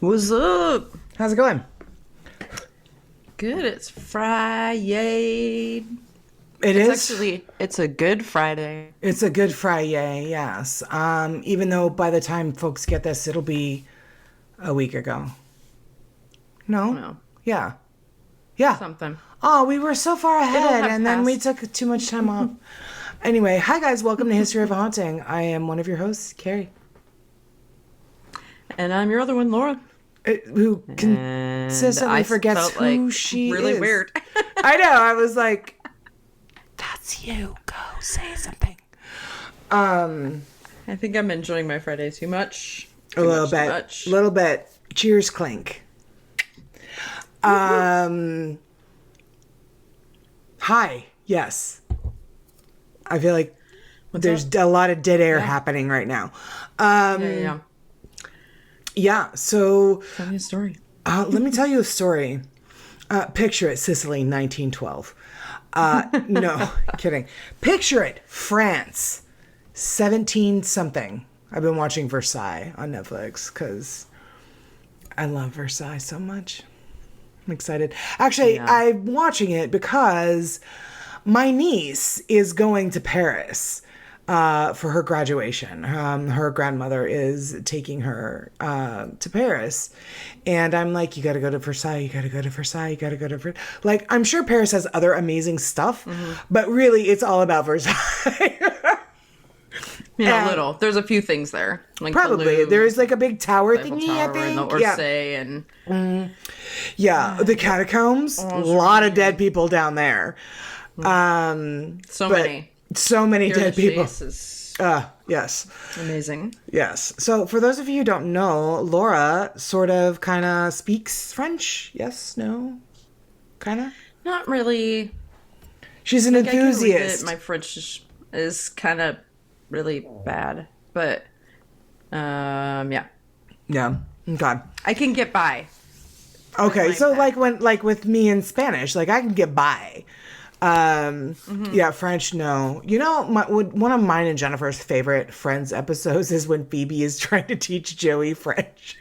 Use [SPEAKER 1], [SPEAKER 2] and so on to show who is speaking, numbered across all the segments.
[SPEAKER 1] What's up?
[SPEAKER 2] How's it going?
[SPEAKER 1] Good. It's Friday. It's a good Friday.
[SPEAKER 2] It's a good Friday, yes. Even though by the time folks get this, it'll be a week ago. No?
[SPEAKER 1] No.
[SPEAKER 2] Yeah. Yeah.
[SPEAKER 1] Something.
[SPEAKER 2] Oh, we were so far ahead, and then we
[SPEAKER 1] passed.
[SPEAKER 2] took too much time off. Anyway, hi guys, welcome to History of a Haunting. I am one of your hosts, Carrie.
[SPEAKER 1] And I'm your other one, Laura.
[SPEAKER 2] Who
[SPEAKER 1] And
[SPEAKER 2] consistently
[SPEAKER 1] I
[SPEAKER 2] forgets
[SPEAKER 1] felt
[SPEAKER 2] who
[SPEAKER 1] like
[SPEAKER 2] she
[SPEAKER 1] really
[SPEAKER 2] is.
[SPEAKER 1] weird.
[SPEAKER 2] I know, I was like, that's you, go say something.
[SPEAKER 1] I think I'm enjoying my Friday too much.
[SPEAKER 2] A little bit. Cheers, clink. Hi. Yes. I feel like there's a lot of dead air happening right now. Yeah. So
[SPEAKER 1] Tell me a story.
[SPEAKER 2] let me tell you a story. Picture it, Sicily, 1912. No, kidding. Picture it, France, 17 something. I've been watching Versailles on Netflix because I love Versailles so much. I'm excited. Actually, I'm watching it because my niece is going to Paris for her graduation. Her grandmother is taking her to Paris. And I'm like, you got to go to Versailles. You got to go to Versailles. You got to go to Versailles. Like, I'm sure Paris has other amazing stuff, but really it's all about Versailles.
[SPEAKER 1] Yeah, a little. There's a few things there. Like
[SPEAKER 2] Probably. There's like a big tower thingy, I
[SPEAKER 1] Tower
[SPEAKER 2] think.
[SPEAKER 1] and the Orsay and...
[SPEAKER 2] The catacombs. A lot of dead people down there.
[SPEAKER 1] So many.
[SPEAKER 2] So many
[SPEAKER 1] Hear
[SPEAKER 2] dead
[SPEAKER 1] the
[SPEAKER 2] people.
[SPEAKER 1] chase is
[SPEAKER 2] Yes.
[SPEAKER 1] amazing.
[SPEAKER 2] Yes. So for those of you who don't know, Laura sort of kind of speaks French. Yes? No? Kind of?
[SPEAKER 1] Not really.
[SPEAKER 2] She's an
[SPEAKER 1] I can read
[SPEAKER 2] enthusiast.
[SPEAKER 1] it. My French is kind of really bad, but yeah,
[SPEAKER 2] Yeah. Okay.
[SPEAKER 1] I can get by.
[SPEAKER 2] Okay.
[SPEAKER 1] my
[SPEAKER 2] So
[SPEAKER 1] bad.
[SPEAKER 2] like with me in Spanish, like I can get by. Yeah, French, no. You know, one of mine and Jennifer's favorite Friends episodes is when Phoebe is trying to teach Joey French.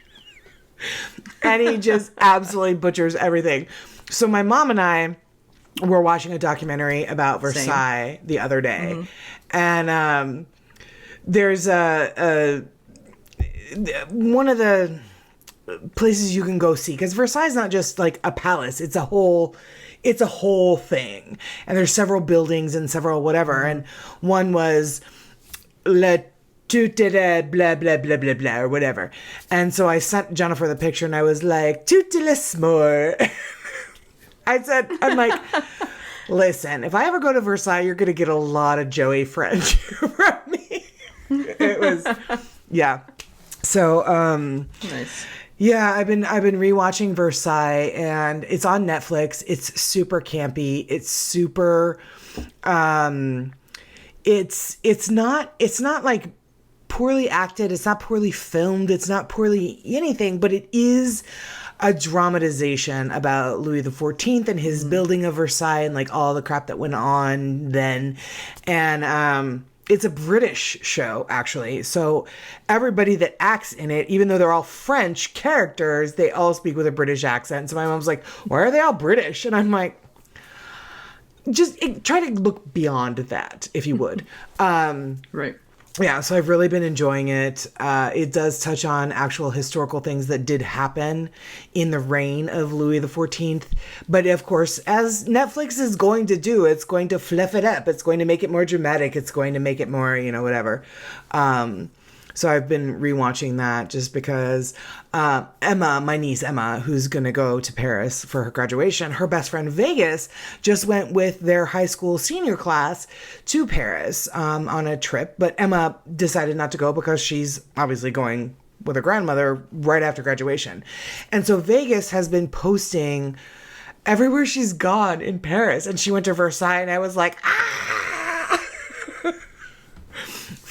[SPEAKER 2] And he just absolutely butchers everything. So my mom and I were watching a documentary about Versailles the other day. And there's one of the places you can go see, because Versailles is not just like a palace, it's a whole thing, and there's several buildings and several whatever, and one was Le Tout de blah blah blah blah blah or whatever, and so I sent Jennifer the picture and I was like, Tout de l'smore. I'm like, listen, if I ever go to Versailles, you're gonna get a lot of Joey French from me. It was, yeah. So
[SPEAKER 1] Nice.
[SPEAKER 2] yeah, I've been rewatching Versailles, and it's on Netflix. It's super campy. It's super it's not like poorly acted, it's not poorly filmed, it's not poorly anything, but it is a dramatization about Louis XIV and his building of Versailles and like all the crap that went on then. And it's a British show, actually. So everybody that acts in it, even though they're all French characters, they all speak with a British accent. So my mom's like, why are they all British? And I'm like, try to look beyond that, if you would.
[SPEAKER 1] Right.
[SPEAKER 2] Yeah, so I've really been enjoying it. It does touch on actual historical things that did happen in the reign of Louis XIV. But of course, as Netflix is going to do, it's going to fluff it up. It's going to make it more dramatic. It's going to make it more, whatever. So I've been rewatching that just because Emma, my niece Emma, who's going to go to Paris for her graduation, her best friend Vegas just went with their high school senior class to Paris on a trip. But Emma decided not to go because she's obviously going with her grandmother right after graduation. And so Vegas has been posting everywhere she's gone in Paris. And she went to Versailles, and I was like,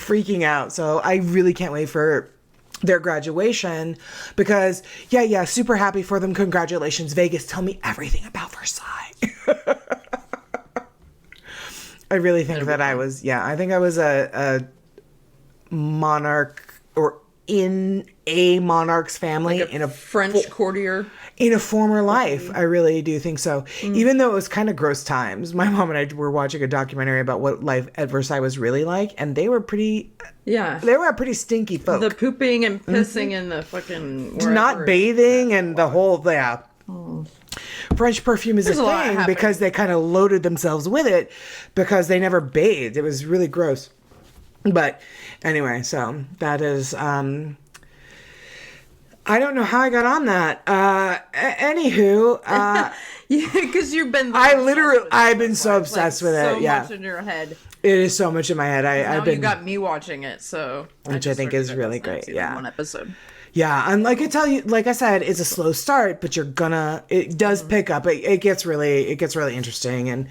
[SPEAKER 2] freaking out. So I really can't wait for their graduation because super happy for them. Congratulations, Vegas. Tell me everything about Versailles. I really think that I think I was a monarch or in a monarch's family,
[SPEAKER 1] Like a French courtier.
[SPEAKER 2] in a former life. I really do think so. Even though it was kind of gross times. My mom and I were watching a documentary about what life at Versailles was really like, and they were pretty stinky folk.
[SPEAKER 1] The pooping and pissing in the fucking
[SPEAKER 2] Not bathing and the whole French perfume is a thing because they kind of loaded themselves with it because they never bathed. It was really gross. But anyway, so that is I don't know how I got on that. Anywho,
[SPEAKER 1] yeah, because you've been.
[SPEAKER 2] I've been so obsessed with it.
[SPEAKER 1] So
[SPEAKER 2] yeah,
[SPEAKER 1] much in your head.
[SPEAKER 2] It is so much in my head.
[SPEAKER 1] Now you got me watching it, so
[SPEAKER 2] which I think is really great. Yeah,
[SPEAKER 1] one episode.
[SPEAKER 2] Yeah, and like I said, it's a slow start, but it does pick up. It gets really interesting, and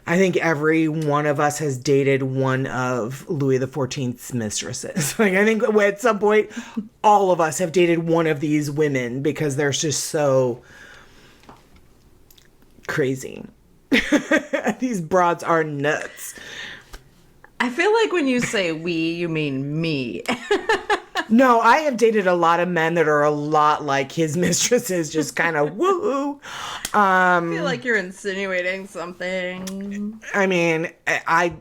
[SPEAKER 2] I think every one of us has dated one of Louis XIV's mistresses. Like, I think at some point, all of us have dated one of these women because they're just so crazy. These broads are nuts.
[SPEAKER 1] I feel like when you say we, you mean me.
[SPEAKER 2] No, I have dated a lot of men that are a lot like his mistresses, just kind of woo.
[SPEAKER 1] I feel like you're insinuating something.
[SPEAKER 2] I mean, I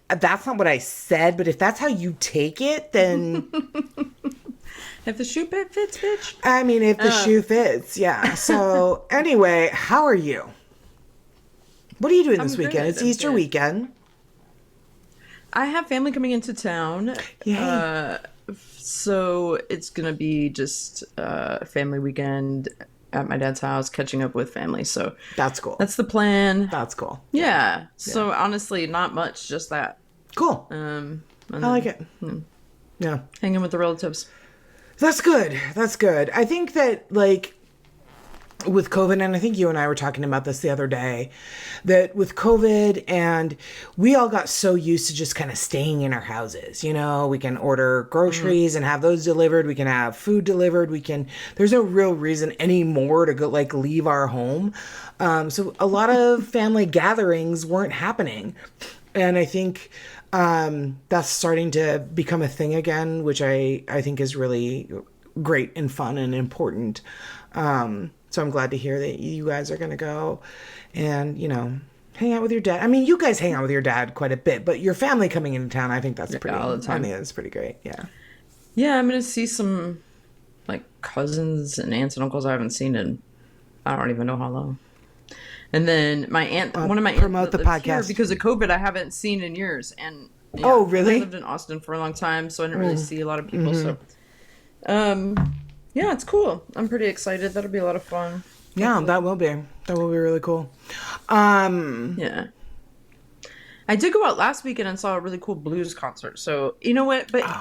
[SPEAKER 2] that's not what I said, but if that's how you take it, then
[SPEAKER 1] if the shoe fits, bitch.
[SPEAKER 2] I mean, if the shoe fits, yeah. So anyway, how are you? What are you doing this weekend? It's Easter weekend.
[SPEAKER 1] I have family coming into town.
[SPEAKER 2] Yay.
[SPEAKER 1] So it's going to be just a family weekend at my dad's house, catching up with family. So
[SPEAKER 2] that's cool.
[SPEAKER 1] That's the plan.
[SPEAKER 2] That's cool.
[SPEAKER 1] Yeah. So honestly, not much, just that.
[SPEAKER 2] Cool. I like it. Yeah.
[SPEAKER 1] Hanging with the relatives.
[SPEAKER 2] That's good. That's good. I think that, like, with COVID, and I think you and I were talking about this the other day, that with COVID, and we all got so used to just kind of staying in our houses. You know, we can order groceries and have those delivered. We can have food delivered. There's no real reason anymore to go, like, leave our home. So a lot of family gatherings weren't happening. And I think that's starting to become a thing again, which I think is really great and fun and important. So I'm glad to hear that you guys are going to go and, you know, hang out with your dad. I mean, you guys hang out with your dad quite a bit, but your family coming into town, I think that's
[SPEAKER 1] all the time.
[SPEAKER 2] I think that's pretty great. Yeah.
[SPEAKER 1] Yeah, I'm going to see some, like, cousins and aunts and uncles I haven't seen in, I don't even know how long. And then my aunt, one of my aunts
[SPEAKER 2] promote the podcast
[SPEAKER 1] because of COVID, I haven't seen in years. And yeah,
[SPEAKER 2] oh, really?
[SPEAKER 1] I lived in Austin for a long time, so I didn't really see a lot of people. So, yeah, it's cool. I'm pretty excited. That'll be a lot of fun.
[SPEAKER 2] Yeah, that will be really cool.
[SPEAKER 1] Yeah. I did go out last weekend and saw a really cool blues concert. So, you know what? But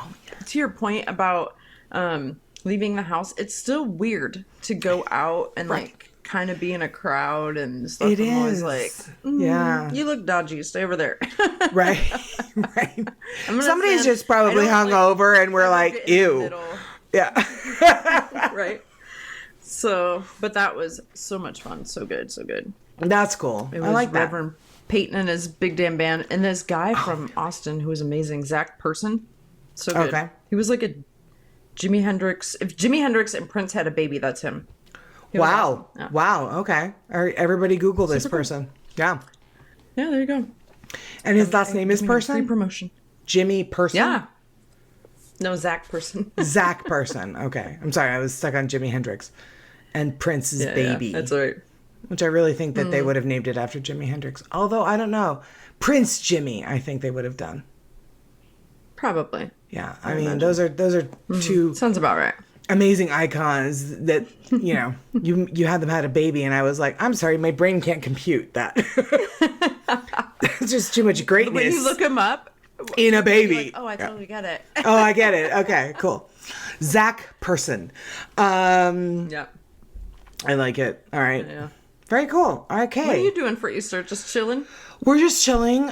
[SPEAKER 1] to your point about leaving the house, it's still weird to go out and like kind of be in a crowd and stuff.
[SPEAKER 2] It
[SPEAKER 1] I'm always
[SPEAKER 2] is.
[SPEAKER 1] like,
[SPEAKER 2] yeah,
[SPEAKER 1] you look dodgy. Stay over there.
[SPEAKER 2] Right. Somebody's just probably hungover and we're like, ew. Yeah.
[SPEAKER 1] Right. So, but that was so much fun. So good. So good.
[SPEAKER 2] That's cool.
[SPEAKER 1] It was
[SPEAKER 2] I like
[SPEAKER 1] Reverend Peyton and his big damn band. And this guy from Austin who was amazing, Zach Person. So good. Okay. He was like a Jimi Hendrix. If Jimi Hendrix and Prince had a baby, that's him.
[SPEAKER 2] Wow. Awesome. Yeah. Wow. Okay. Everybody Google this person. Cool. Yeah.
[SPEAKER 1] Yeah, there you go.
[SPEAKER 2] And his last name is Person?
[SPEAKER 1] Free promotion.
[SPEAKER 2] Jimmy Person?
[SPEAKER 1] Yeah. No, Zach Person.
[SPEAKER 2] Zach Person. Okay. I'm sorry. I was stuck on Jimi Hendrix. And Prince's baby.
[SPEAKER 1] Yeah, that's right.
[SPEAKER 2] Which I really think that they would have named it after Jimi Hendrix. Although, I don't know. Prince Jimmy, I think they would have done.
[SPEAKER 1] Probably.
[SPEAKER 2] Yeah. I mean, those are two...
[SPEAKER 1] Sounds about right.
[SPEAKER 2] Amazing icons that, you know, you had them had a baby, and I was like, I'm sorry, my brain can't compute that. It's just too much greatness.
[SPEAKER 1] When you look them up...
[SPEAKER 2] In a baby.
[SPEAKER 1] Like, oh, I totally get it.
[SPEAKER 2] Oh, I get it. Okay, cool. Zach Person.
[SPEAKER 1] Yeah.
[SPEAKER 2] I like it. All right.
[SPEAKER 1] Yeah.
[SPEAKER 2] Very cool. Okay.
[SPEAKER 1] What are you doing for Easter? Just chilling?
[SPEAKER 2] We're just chilling.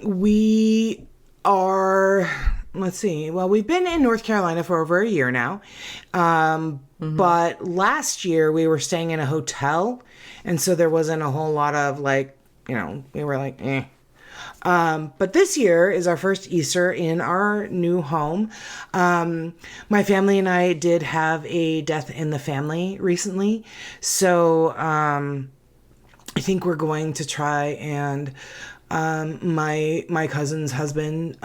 [SPEAKER 2] We are... Let's see. Well, we've been in North Carolina for over a year now. But last year we were staying in a hotel. And so there wasn't a whole lot of like, you know, we were like, eh. But this year is our first Easter in our new home. My family and I did have a death in the family recently. So I think we're going to try and my cousin's husband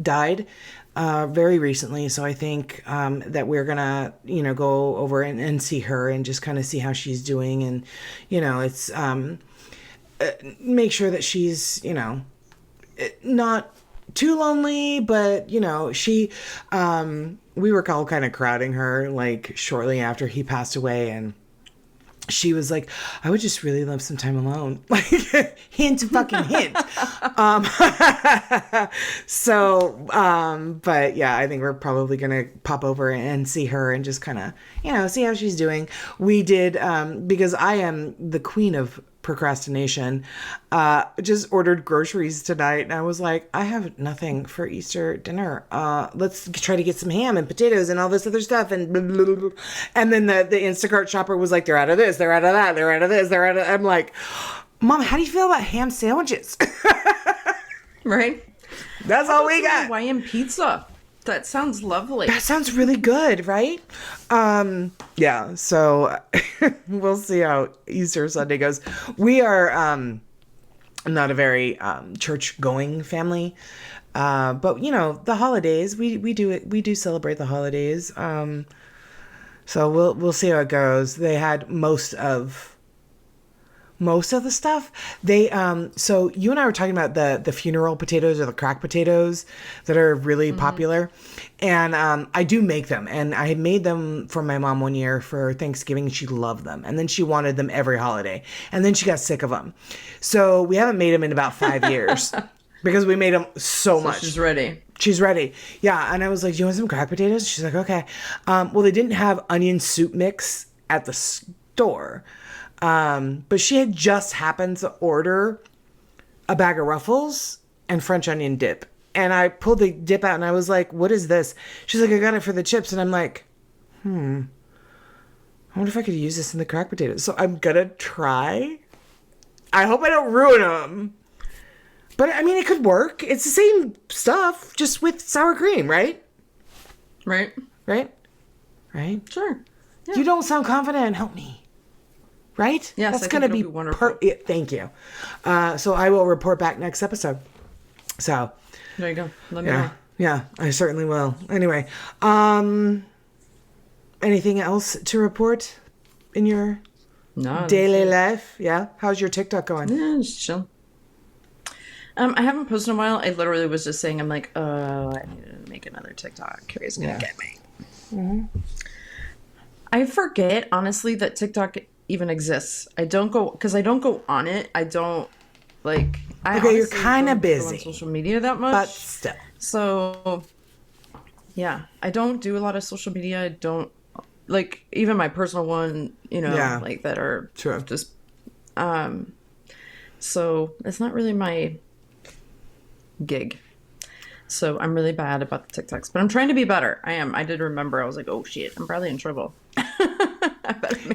[SPEAKER 2] died very recently, so I think that we're gonna go over and see her and just kind of see how she's doing, and it's make sure that she's not too lonely, but she we were all kind of crowding her like shortly after he passed away, and she was like, I would just really love some time alone. Like, hint, fucking hint. But yeah, I think we're probably going to pop over and see her and just kind of, see how she's doing. We did, because I am the queen of procrastination, just ordered groceries tonight, and I was like, I have nothing for Easter dinner. Let's try to get some ham and potatoes and all this other stuff, and blah, blah, blah, blah. And then the Instacart shopper was like, they're out of this, they're out of that, they're out of this, they're out of... I'm like, Mom, how do you feel about ham sandwiches?
[SPEAKER 1] Right?
[SPEAKER 2] That's all we got.
[SPEAKER 1] Hawaiian pizza. That sounds lovely.
[SPEAKER 2] That sounds really good, right? Yeah, so we'll see how Easter Sunday goes. We are not a very church-going family, but the holidays, we do celebrate the holidays. So we'll see how it goes. They had most of the stuff. They so you and I were talking about the funeral potatoes, or the cracked potatoes that are really popular, and I do make them, and I made them for my mom one year for Thanksgiving. She loved them, and then she wanted them every holiday, and then she got sick of them, so we haven't made them in about 5 years because we made them so much.
[SPEAKER 1] She's ready.
[SPEAKER 2] She's ready. Yeah. And I was like, do you want some cracked potatoes? She's like, okay. Well, they didn't have onion soup mix at the store. But she had just happened to order a bag of Ruffles and French onion dip. And I pulled the dip out and I was like, what is this? She's like, I got it for the chips. And I'm like, I wonder if I could use this in the cracked potatoes. So I'm going to try. I hope I don't ruin them. But I mean, it could work. It's the same stuff, just with sour cream, right?
[SPEAKER 1] Right.
[SPEAKER 2] Right? Right?
[SPEAKER 1] Sure. Yeah.
[SPEAKER 2] You don't sound confident. Help me. Right?
[SPEAKER 1] Yes,
[SPEAKER 2] that's going to be
[SPEAKER 1] wonderful.
[SPEAKER 2] Thank you. So I will report back next episode. So
[SPEAKER 1] there you go. Let me know.
[SPEAKER 2] Yeah, I certainly will. Anyway, anything else to report in your daily life? Yeah. How's your TikTok going?
[SPEAKER 1] Yeah, just chill. I haven't posted in a while. I literally was just saying, I'm like, I need to make another TikTok. Carrie's gonna get me. Mm-hmm. I forget, honestly, that TikTok even exists. I don't go on it. I don't like.
[SPEAKER 2] Okay, you're kind of busy
[SPEAKER 1] on social media that much,
[SPEAKER 2] but still.
[SPEAKER 1] So, yeah, I don't do a lot of social media. I don't like even my personal one. Like that are just. So it's not really my gig. So I'm really bad about the TikToks, but I'm trying to be better. I am. I did remember. I was like, oh shit, I'm probably in trouble.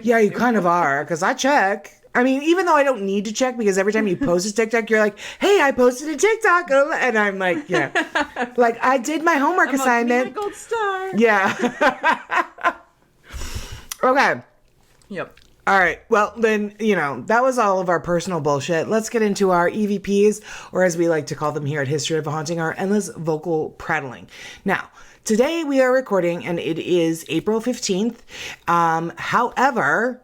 [SPEAKER 2] Yeah, you kind of are, because I check. I mean, even though I don't need to check, because every time you post a TikTok, you're like, hey, I posted a TikTok. And I'm like, like, I did my homework assignment.
[SPEAKER 1] Gold star.
[SPEAKER 2] Yeah. Okay.
[SPEAKER 1] Yep.
[SPEAKER 2] All right. Well, then, that was all of our personal bullshit. Let's get into our EVPs, or as we like to call them here at History of a Haunting, our endless vocal prattling. Now, today we are recording, and it is April 15th. However,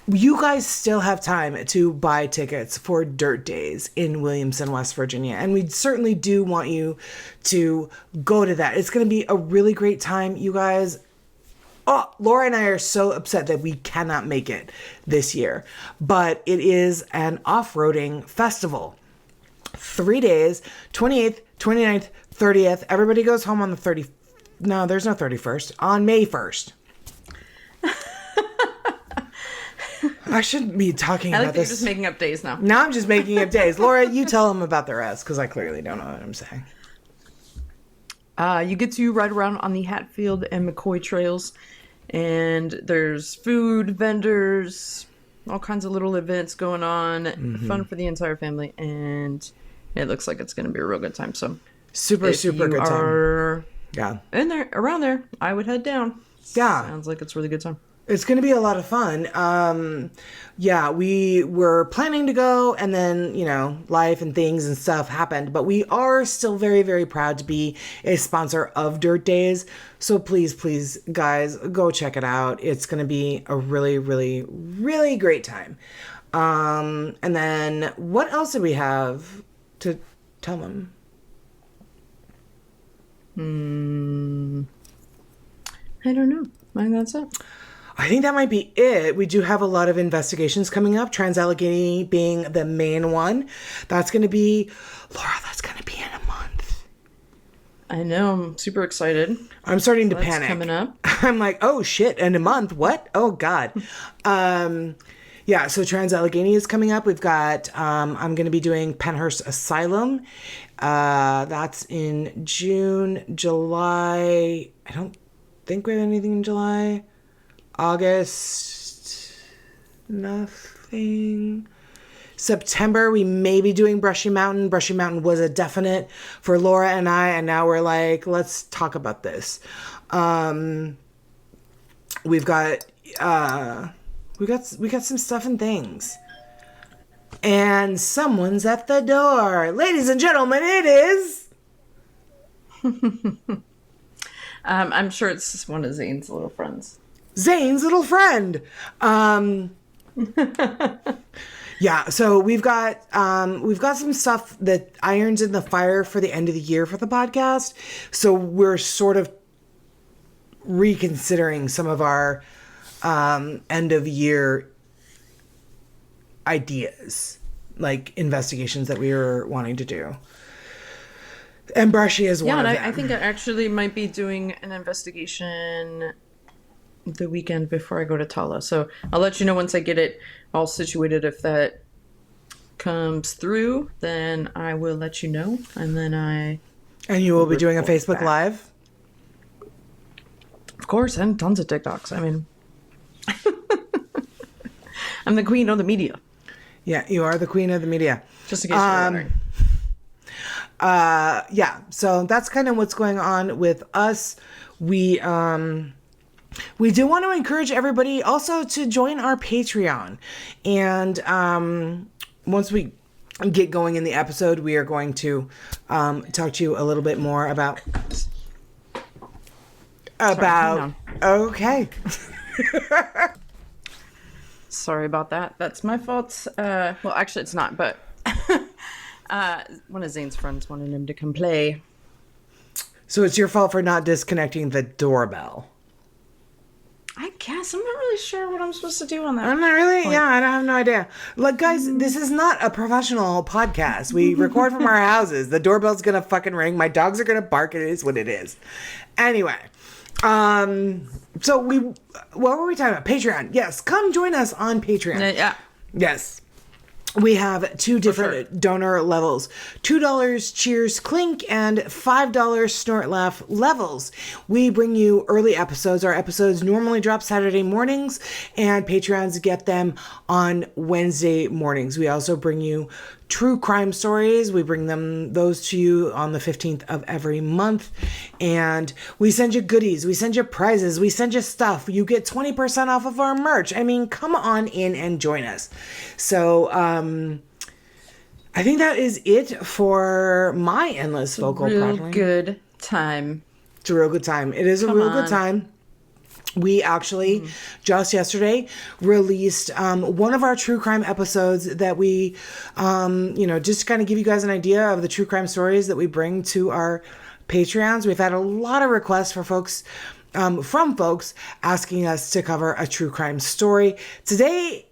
[SPEAKER 2] you guys still have time to buy tickets for Dirt Days in Williamson, West Virginia. And we certainly do want you to go to that. It's going to be a really great time, you guys. Oh, Laura and I are so upset that we cannot make it this year. But it is an off-roading festival. 3 days, 28th, 29th, 30th. Everybody goes home on the 30th. No, there's no 31st. On May 1st. I shouldn't be talking about this.
[SPEAKER 1] You're just making up days now.
[SPEAKER 2] Now I'm just making up days. Laura, you tell them about the rest, because I clearly don't know what I'm saying.
[SPEAKER 1] You get to ride around on the Hatfield and McCoy trails, and there's food vendors, all kinds of little events going on, fun for the entire family, and it looks like it's going to be a real good time. So
[SPEAKER 2] super good time. Yeah,
[SPEAKER 1] in there, around there, I would head down.
[SPEAKER 2] Yeah,
[SPEAKER 1] sounds like it's a really good time.
[SPEAKER 2] It's going to be a lot of fun. Yeah, we were planning to go, and then, you know, life and things and stuff happened. But we are still very, very proud to be a sponsor of Dirt Days. So please, guys, go check it out. It's going to be a really, really, really great time. And then what else do we have to tell them?
[SPEAKER 1] I don't know. I think that's it.
[SPEAKER 2] I think that might be it. We do have a lot of investigations coming up. Trans-Allegheny being the main one. That's going to be, Laura, that's going to be in a month.
[SPEAKER 1] I know. I'm super excited.
[SPEAKER 2] I'm starting to panic.
[SPEAKER 1] Coming up.
[SPEAKER 2] I'm like, oh shit, in a month? What? Oh God. Yeah, so Trans-Allegheny is coming up. We've got, I'm going to be doing Penhurst Asylum. That's in June, July. I don't think we have anything in July. August, nothing. September, we may be doing Brushy Mountain. Brushy Mountain was a definite for Laura and I, and now we're like, let's talk about this. We've got some stuff and things. And someone's at the door. Ladies and gentlemen, it is...
[SPEAKER 1] I'm sure it's just one of Zane's little friends.
[SPEAKER 2] Zane's little friend. Yeah, so we've got some stuff that irons in the fire for the end of the year for the podcast. So we're sort of reconsidering some of our end of year ideas, like investigations that we were wanting to do. And Brushy is one of them.
[SPEAKER 1] I think I actually might be doing an investigation the weekend before I go to Tala. So I'll let you know once I get it all situated. If that comes through, then I will let you know. And then
[SPEAKER 2] And you will be doing a Facebook Live?
[SPEAKER 1] Of course, and tons of TikToks. I mean, I'm the queen of the media.
[SPEAKER 2] Yeah, you are the queen of the media.
[SPEAKER 1] Just in case you're wondering.
[SPEAKER 2] Yeah, so that's kind of what's going on with us. We do want to encourage everybody also to join our Patreon. And once we get going in the episode, we are going to talk to you a little bit more about... Okay.
[SPEAKER 1] Sorry about that. That's my fault. Well, actually, it's not, but one of Zane's friends wanted him to come play.
[SPEAKER 2] So it's your fault for not disconnecting the doorbell.
[SPEAKER 1] I guess. I'm not really sure what I'm supposed to do on that.
[SPEAKER 2] I'm not really? Yeah, I have no idea. Look, guys, this is not a professional podcast. We record from our houses. The doorbell's going to fucking ring. My dogs are going to bark. It is what it is. Anyway. So what were we talking about? Patreon. Yes. Come join us on Patreon.
[SPEAKER 1] Yeah.
[SPEAKER 2] Yes. We have two different donor levels. $2 Cheers Clink and $5 Snort Laugh levels. We bring you early episodes. Our episodes normally drop Saturday mornings, and Patreons get them on Wednesday mornings. We also bring you true crime stories. We bring those to you on the 15th of every month. And we send you goodies. We send you prizes. We send you stuff. You get 20% off of our merch. I mean, come on in and join us. So, I think that is it for my endless vocal prattling.
[SPEAKER 1] Good time.
[SPEAKER 2] It's a real good time. It is a real good time. We actually just yesterday released one of our true crime episodes that we, just to kind of give you guys an idea of the true crime stories that we bring to our Patreons. We've had a lot of requests for folks, from folks asking us to cover a true crime story. Today's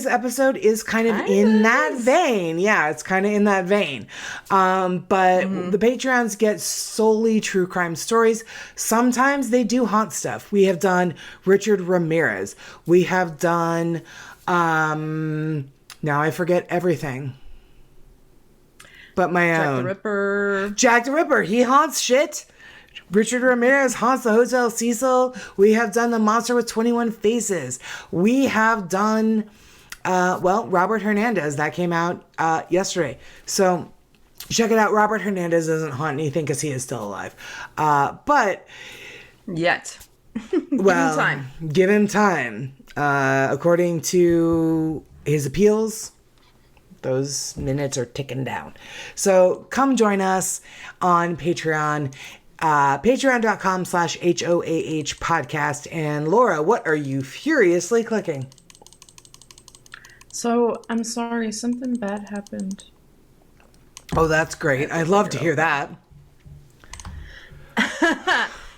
[SPEAKER 2] episode is kind of in that vein. Yeah, it's kind of in that vein. But the Patreons get solely true crime stories. Sometimes they do haunt stuff. We have done Richard Ramirez. We have done, now I forget everything. But my own.
[SPEAKER 1] Jack the Ripper.
[SPEAKER 2] Jack the Ripper. He haunts shit. Richard Ramirez haunts the Hotel Cecil. We have done The Monster with 21 Faces. We have done, Robert Hernandez. That came out yesterday. So Check it out. Robert Hernandez doesn't haunt anything because he is still alive. But
[SPEAKER 1] yet,
[SPEAKER 2] well,
[SPEAKER 1] give him
[SPEAKER 2] time. According to his appeals, those minutes are ticking down. So come join us on Patreon. Patreon.com/HOAH podcast. And Laura, what are you furiously clicking?
[SPEAKER 1] So I'm sorry, something bad happened.
[SPEAKER 2] Oh, that's great. I'd love to hear that.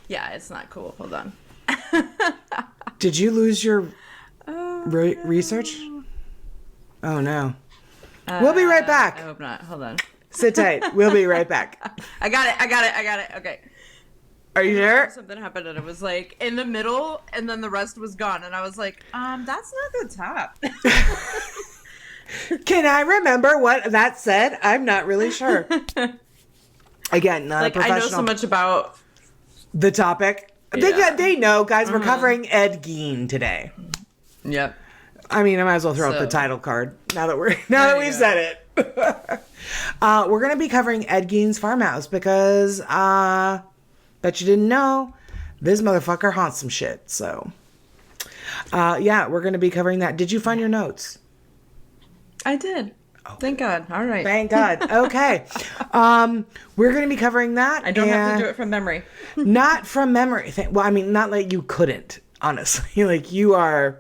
[SPEAKER 1] Yeah, it's not cool. Hold on.
[SPEAKER 2] Did you lose your research? Oh, no. We'll be right back.
[SPEAKER 1] I hope not. Hold on.
[SPEAKER 2] Sit tight. We'll be right back.
[SPEAKER 1] I got it. Okay.
[SPEAKER 2] Are you sure?
[SPEAKER 1] Something happened and it was like in the middle and then the rest was gone. And I was like, that's not the top.
[SPEAKER 2] Can I remember what that said? I'm not really sure. Again, not
[SPEAKER 1] like,
[SPEAKER 2] a professional.
[SPEAKER 1] I know so much about
[SPEAKER 2] the topic.
[SPEAKER 1] Yeah.
[SPEAKER 2] They know, guys. We're covering Ed Gein today.
[SPEAKER 1] Yep.
[SPEAKER 2] I mean, I might as well throw up the title card now that we've said it. We're gonna be covering Ed Gein's Farmhouse because bet you didn't know this motherfucker haunts some shit. So yeah, we're gonna be covering that. Did you find your notes?
[SPEAKER 1] I did. Oh. Thank God. All right.
[SPEAKER 2] Thank God. Okay. We're going to be covering that.
[SPEAKER 1] I don't have to do it from memory.
[SPEAKER 2] Not from memory. Well, I mean, not like you couldn't, honestly. Like you are.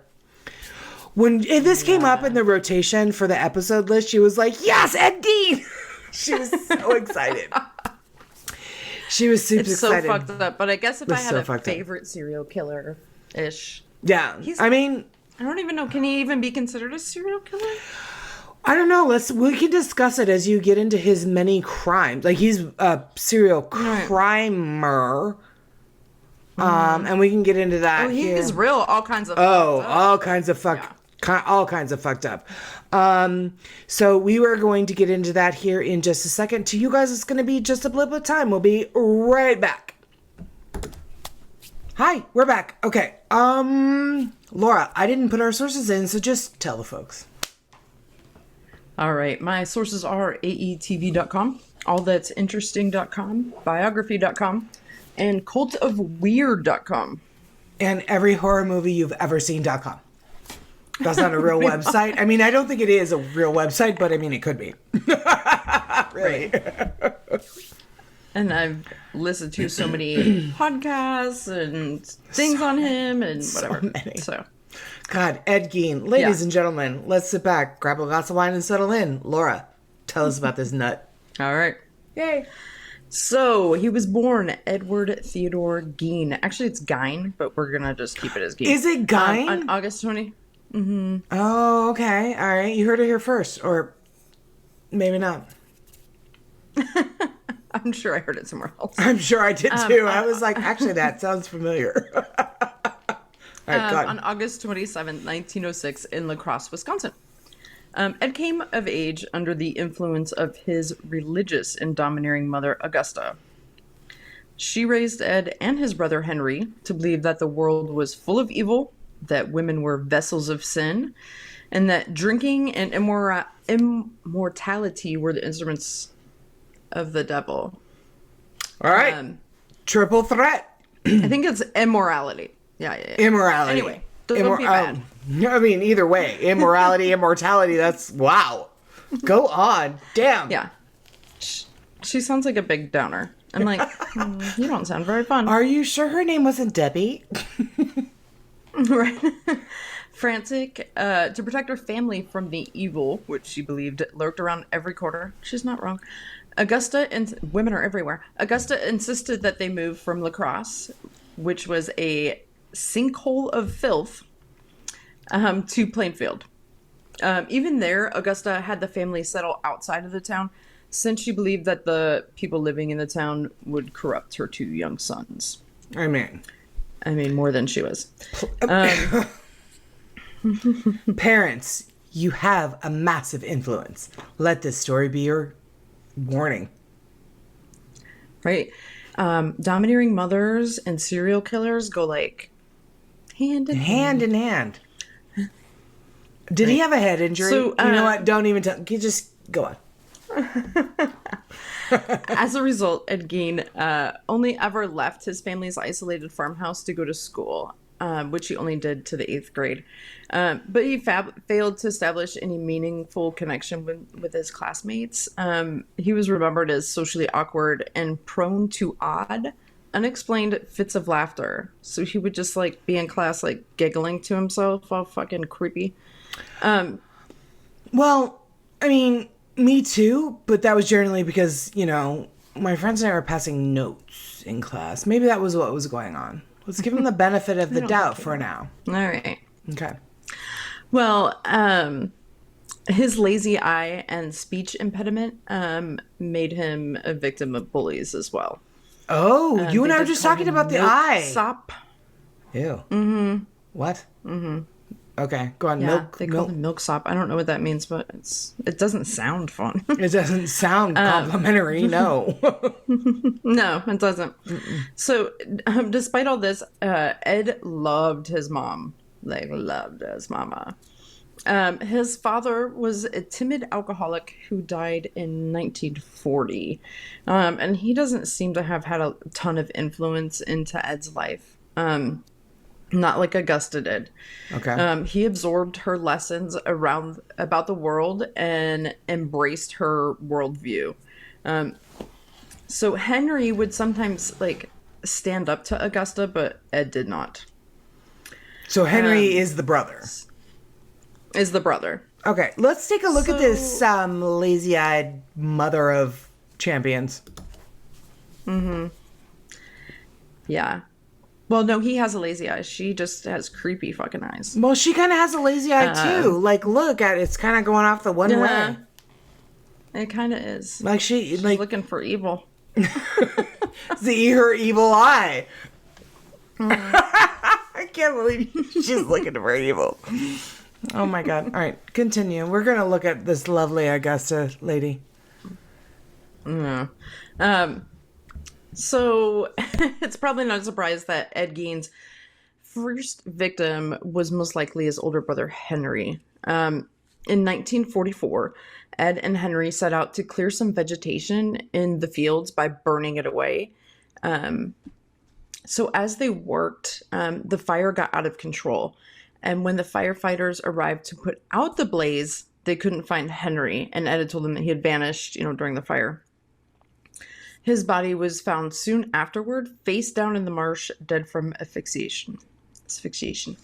[SPEAKER 2] If this came up in the rotation for the episode list, she was like, yes, Ed Gein. She was so excited. She was super excited.
[SPEAKER 1] It's so fucked up. But I guess if I had a favorite serial killer-ish.
[SPEAKER 2] Yeah. I mean.
[SPEAKER 1] I don't even know. Can he even be considered a serial killer?
[SPEAKER 2] I don't know. We can discuss it as you get into his many crimes. Like he's a serial crimer. And we can get into that.
[SPEAKER 1] Oh, he's real. All kinds of.
[SPEAKER 2] All kinds of fucked up. So we were going to get into that here in just a second. To you guys, it's going to be just a blip of time. We'll be right back. Hi, we're back. Okay. Laura, I didn't put our sources in, so just tell the folks.
[SPEAKER 1] All right. My sources are aetv.com, allthat'sinteresting.com, biography.com, and cultofweird.com.
[SPEAKER 2] And every horror movie you've ever seen.com. That's not a real website. I mean, I don't think it is a real website, but I mean, it could be. Really.
[SPEAKER 1] And I've listened to so many podcasts and things on him and whatever.
[SPEAKER 2] So many.
[SPEAKER 1] So.
[SPEAKER 2] God, Ed Gein. Ladies and gentlemen, let's sit back, grab a glass of wine, and settle in. Laura, tell us about this nut.
[SPEAKER 1] All right.
[SPEAKER 2] Yay.
[SPEAKER 1] So, he was born Edward Theodore Gein. Actually, it's Gein, but we're going to just keep it as Gein.
[SPEAKER 2] Is it Gein?
[SPEAKER 1] On August 20.
[SPEAKER 2] Mm-hmm. Oh, okay. All right. You heard it here first. Or maybe not.
[SPEAKER 1] I'm sure I heard it somewhere else.
[SPEAKER 2] I'm sure I did too. I was like, actually, that sounds familiar. Right,
[SPEAKER 1] on August 27, 1906, in La Crosse, Wisconsin. Ed came of age under the influence of his religious and domineering mother, Augusta. She raised Ed and his brother Henry to believe that the world was full of evil, that women were vessels of sin, and that drinking and immortality were the instruments of the devil.
[SPEAKER 2] All right. Triple threat.
[SPEAKER 1] I think it's immorality. Yeah.
[SPEAKER 2] Immorality.
[SPEAKER 1] Anyway, don't be bad.
[SPEAKER 2] I mean, either way, immorality, immortality, that's wow. Go on. Damn.
[SPEAKER 1] Yeah. She sounds like a big downer. I'm like, you don't sound very fun.
[SPEAKER 2] Are you sure her name wasn't Debbie?
[SPEAKER 1] Right. Frantic, to protect her family from the evil, which she believed lurked around every corner. She's not wrong. Augusta, and women are everywhere. Augusta insisted that they move from La Crosse, which was a sinkhole of filth, to Plainfield. Even there, Augusta had the family settle outside of the town, since she believed that the people living in the town would corrupt her two young sons.
[SPEAKER 2] I mean,
[SPEAKER 1] more than she was.
[SPEAKER 2] Parents, you have a massive influence. Let this story be your warning.
[SPEAKER 1] Right. Domineering mothers and serial killers go like hand in hand.
[SPEAKER 2] Did he have a head injury?
[SPEAKER 1] So,
[SPEAKER 2] you know what? Don't even tell. You just go on.
[SPEAKER 1] As a result, Ed Gein only ever left his family's isolated farmhouse to go to school, which he only did to the 8th grade. But he failed to establish any meaningful connection with his classmates. He was remembered as socially awkward and prone to odd, unexplained fits of laughter. So he would just like be in class like giggling to himself, all fucking creepy.
[SPEAKER 2] Well, I mean, me too, but that was generally because, you know, my friends and I were passing notes in class. Maybe that was what was going on. Let's give him the benefit of the doubt for now.
[SPEAKER 1] All right.
[SPEAKER 2] Okay.
[SPEAKER 1] Well, his lazy eye and speech impediment made him a victim of bullies as well.
[SPEAKER 2] Oh, you and I were just talking about the eye.
[SPEAKER 1] Sop.
[SPEAKER 2] Ew. Mm-hmm. What? Mm-hmm. Okay, go on.
[SPEAKER 1] Yeah, they call him milksop. I don't know what that means, but it doesn't sound fun.
[SPEAKER 2] It doesn't sound complimentary, no.
[SPEAKER 1] No, it doesn't. Mm-mm. So, despite all this, Ed loved his mom. Like, loved his mama. His father was a timid alcoholic who died in 1940. And he doesn't seem to have had a ton of influence into Ed's life. Not like Augusta did.
[SPEAKER 2] Okay.
[SPEAKER 1] He absorbed her lessons about the world and embraced her worldview. So Henry would sometimes like stand up to Augusta, but Ed did not.
[SPEAKER 2] So Henry is the brother.
[SPEAKER 1] Is the brother.
[SPEAKER 2] Okay, let's take a look at this lazy-eyed mother of champions.
[SPEAKER 1] Mm-hmm. Yeah. Well, no, he has a lazy eye. She just has creepy fucking eyes.
[SPEAKER 2] Well, she kind of has a lazy eye, too. Like, look at it. It's kind of going off the one way.
[SPEAKER 1] It kind of is.
[SPEAKER 2] Like, she's like
[SPEAKER 1] looking for evil.
[SPEAKER 2] See her evil eye. I can't believe she's looking for evil. Oh, my God. All right, continue. We're going to look at this lovely Augusta lady.
[SPEAKER 1] Yeah. So it's probably not a surprise that Ed Gein's first victim was most likely his older brother, Henry. In 1944, Ed and Henry set out to clear some vegetation in the fields by burning it away. So as they worked, the fire got out of control. And when the firefighters arrived to put out the blaze, they couldn't find Henry. And Ed had told them that he had vanished, during the fire. His body was found soon afterward, face down in the marsh, dead from asphyxiation. Asphyxiation.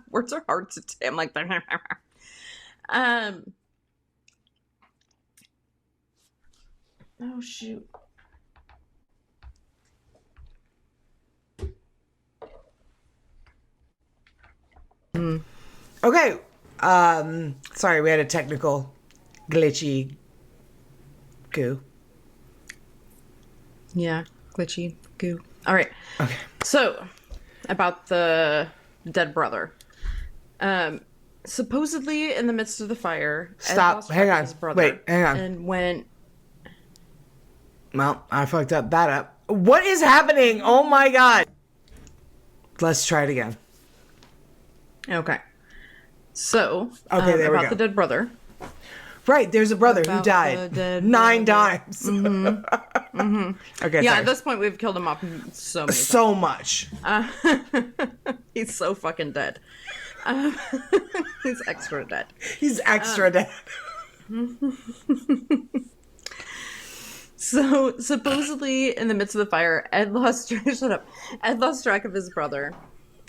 [SPEAKER 1] Words are hard to say. I'm like, oh shoot.
[SPEAKER 2] Okay. Sorry, we had a technical glitchy goo.
[SPEAKER 1] Yeah, glitchy goo. All right.
[SPEAKER 2] Okay.
[SPEAKER 1] So, about the dead brother. Supposedly, in the midst of the fire,
[SPEAKER 2] Stop. Hang on. Wait, hang on.
[SPEAKER 1] And when...
[SPEAKER 2] Well, I fucked up that up. What is happening? Oh my God. Let's try it again.
[SPEAKER 1] Okay. So,
[SPEAKER 2] okay, there we
[SPEAKER 1] about
[SPEAKER 2] go.
[SPEAKER 1] the dead brother.
[SPEAKER 2] Right, there's a brother who died 9 times.
[SPEAKER 1] Mm-hmm. Mm-hmm.
[SPEAKER 2] Okay,
[SPEAKER 1] yeah,
[SPEAKER 2] sorry.
[SPEAKER 1] at this point, we've killed him off so many times.
[SPEAKER 2] So much.
[SPEAKER 1] He's so fucking dead. He's extra dead.
[SPEAKER 2] He's extra dead.
[SPEAKER 1] So, supposedly, in the midst of the fire, Ed lost track of his brother.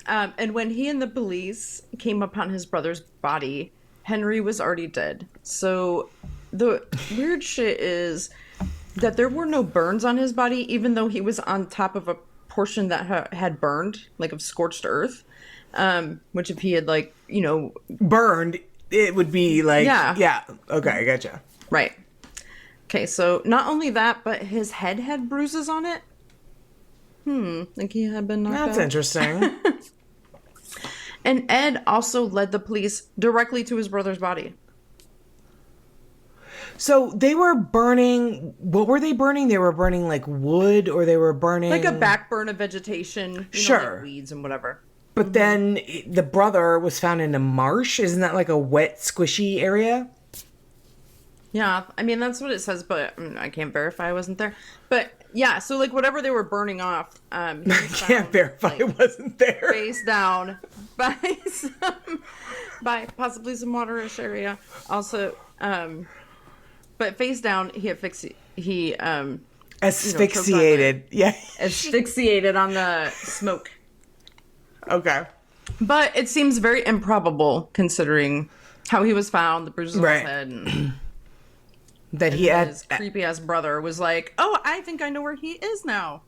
[SPEAKER 1] And when he and the police came upon his brother's body, Henry was already dead. So the weird shit is that there were no burns on his body, even though he was on top of a portion that had burned, like of scorched earth. Which if he had
[SPEAKER 2] burned, it would be like,
[SPEAKER 1] yeah.
[SPEAKER 2] Okay, I gotcha.
[SPEAKER 1] Right. Okay, so not only that, but his head had bruises on it. Like he had been knocked out.
[SPEAKER 2] That's interesting.
[SPEAKER 1] And Ed also led the police directly to his brother's body.
[SPEAKER 2] So they were burning... What were they burning? They were burning like wood, or they were burning...
[SPEAKER 1] Like a backburn of vegetation.
[SPEAKER 2] Sure.
[SPEAKER 1] Like weeds and whatever.
[SPEAKER 2] But then the brother was found in a marsh. Isn't that like a wet, squishy area?
[SPEAKER 1] Yeah, I mean, that's what it says, but I can't verify I wasn't there. But yeah, so like whatever they were burning off,
[SPEAKER 2] I can't verify it wasn't there.
[SPEAKER 1] Face down by by possibly some waterish area. Also, but face down, he
[SPEAKER 2] asphyxiated.
[SPEAKER 1] asphyxiated on the smoke.
[SPEAKER 2] Okay.
[SPEAKER 1] But it seems very improbable considering how he was found, the bruises on his head, and
[SPEAKER 2] that he had
[SPEAKER 1] his creepy ass brother was like, "Oh, I think I know where he is now."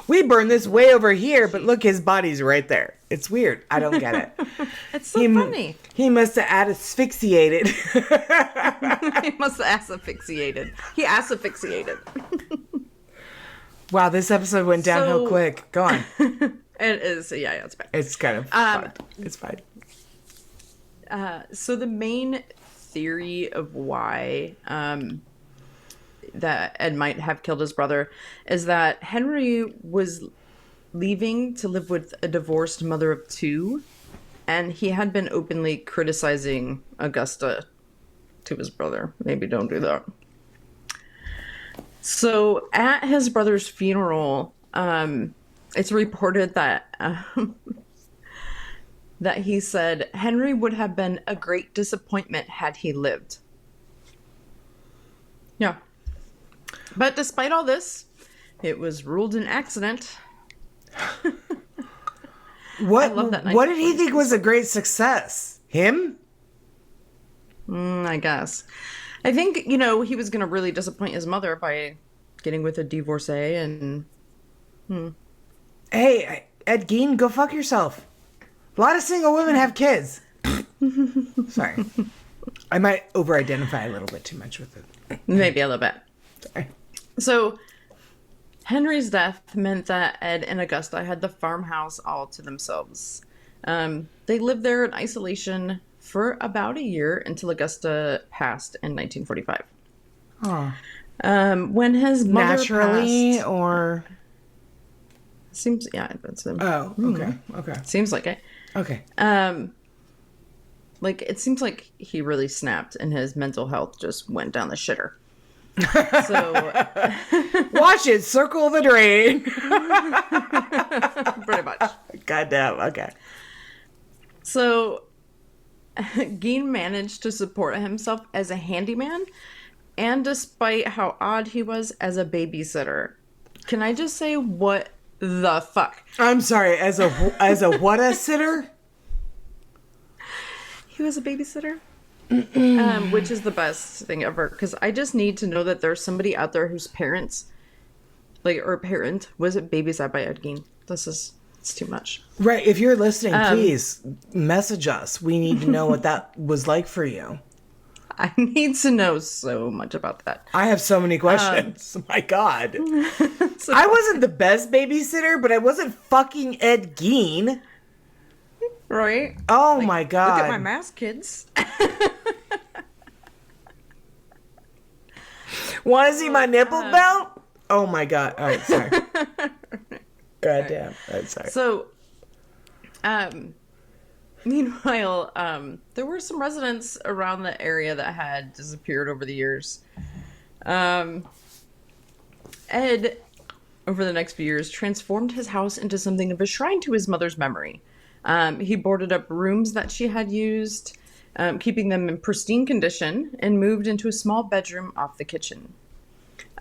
[SPEAKER 2] We burned this way over here, but look, his body's right there. It's weird. I don't get it.
[SPEAKER 1] It's so funny.
[SPEAKER 2] He must have asphyxiated.
[SPEAKER 1] He must have asphyxiated. He asphyxiated.
[SPEAKER 2] Wow, this episode went downhill quick. Go on.
[SPEAKER 1] It is. Yeah, it's fine.
[SPEAKER 2] It's kind of fun. It's fine.
[SPEAKER 1] So the main theory of why that Ed might have killed his brother is that Henry was leaving to live with a divorced mother of two, and he had been openly criticizing Augusta to his brother. Maybe don't do that. So at his brother's funeral, it's reported that that he said Henry would have been a great disappointment had he lived. Yeah. But despite all this, it was ruled an accident.
[SPEAKER 2] What did he think was a great success? Him?
[SPEAKER 1] I guess. I think, he was going to really disappoint his mother by getting with a divorcee and...
[SPEAKER 2] Hey, Ed Gein, go fuck yourself. A lot of single women have kids. Sorry. I might over-identify a little bit too much with it.
[SPEAKER 1] Maybe a little bit.
[SPEAKER 2] Sorry.
[SPEAKER 1] So, Henry's death meant that Ed and Augusta had the farmhouse all to themselves. They lived there in isolation for about a year until Augusta passed in 1945.
[SPEAKER 2] Oh.
[SPEAKER 1] When his mother
[SPEAKER 2] naturally
[SPEAKER 1] passed,
[SPEAKER 2] or
[SPEAKER 1] seems that's him.
[SPEAKER 2] Oh, okay.
[SPEAKER 1] Seems like it.
[SPEAKER 2] Okay.
[SPEAKER 1] Like it seems like he really snapped and his mental health just went down the shitter. So
[SPEAKER 2] watch it circle the drain.
[SPEAKER 1] Pretty much.
[SPEAKER 2] Goddamn. Okay.
[SPEAKER 1] So Gein managed to support himself as a handyman, and despite how odd he was as a babysitter. Can I just say what the fuck?
[SPEAKER 2] I'm sorry, as a what a sitter?
[SPEAKER 1] He was a babysitter. Which is the best thing ever, because I just need to know that there's somebody out there whose parent was babysat by Ed Gein. It's too much.
[SPEAKER 2] Right. If you're listening, please message us. We need to know what that was like for you.
[SPEAKER 1] I need to know so much about that.
[SPEAKER 2] I have so many questions. My God. I wasn't the best babysitter, but I wasn't fucking Ed Gein.
[SPEAKER 1] Right?
[SPEAKER 2] Oh my God.
[SPEAKER 1] Look at my mask, kids.
[SPEAKER 2] Want to see my nipple belt? Oh my God. All right, sorry. God damn. All right, sorry.
[SPEAKER 1] So, meanwhile, there were some residents around the area that had disappeared over the years. Ed, over the next few years, transformed his house into something of a shrine to his mother's memory. He boarded up rooms that she had used, keeping them in pristine condition, and moved into a small bedroom off the kitchen.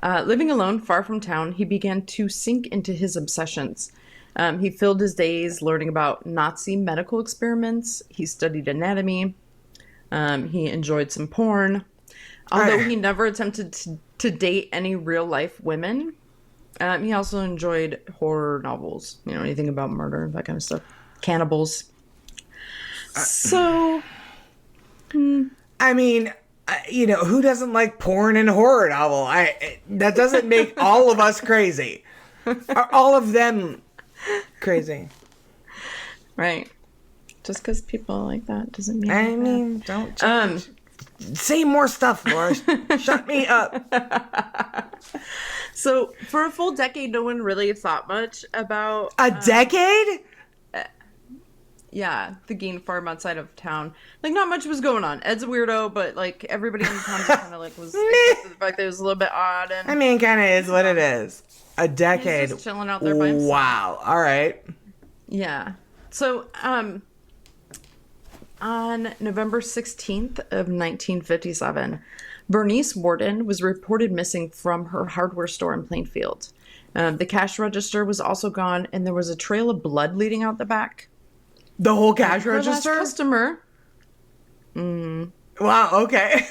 [SPEAKER 1] Living alone, far from town, he began to sink into his obsessions. He filled his days learning about Nazi medical experiments. He studied anatomy. He enjoyed some porn. Although he never attempted to date any real-life women, he also enjoyed horror novels. Anything about murder, that kind of stuff. Cannibals. So...
[SPEAKER 2] I mean... who doesn't like porn and horror novel? That doesn't make all of us crazy. Are all of them crazy?
[SPEAKER 1] Right. Just because people like that doesn't mean...
[SPEAKER 2] I mean, don't... say more stuff, Laura. Shut me up.
[SPEAKER 1] So, for a full decade, no one really thought much about...
[SPEAKER 2] A decade?
[SPEAKER 1] yeah, the Gein farm outside of town. Like, not much was going on. Ed's a weirdo, but, like, everybody in town just kind of, like, was accepted the fact that it was a little bit odd. And
[SPEAKER 2] I mean, kind of is what it is. A decade.
[SPEAKER 1] he's just chilling out there by himself.
[SPEAKER 2] Wow. All right.
[SPEAKER 1] Yeah. So, on November 16th of 1957, Bernice Warden was reported missing from her hardware store in Plainfield. The cash register was also gone, and there was a trail of blood leading out the back.
[SPEAKER 2] The whole cash
[SPEAKER 1] Her last
[SPEAKER 2] register?
[SPEAKER 1] customer.
[SPEAKER 2] Wow, okay.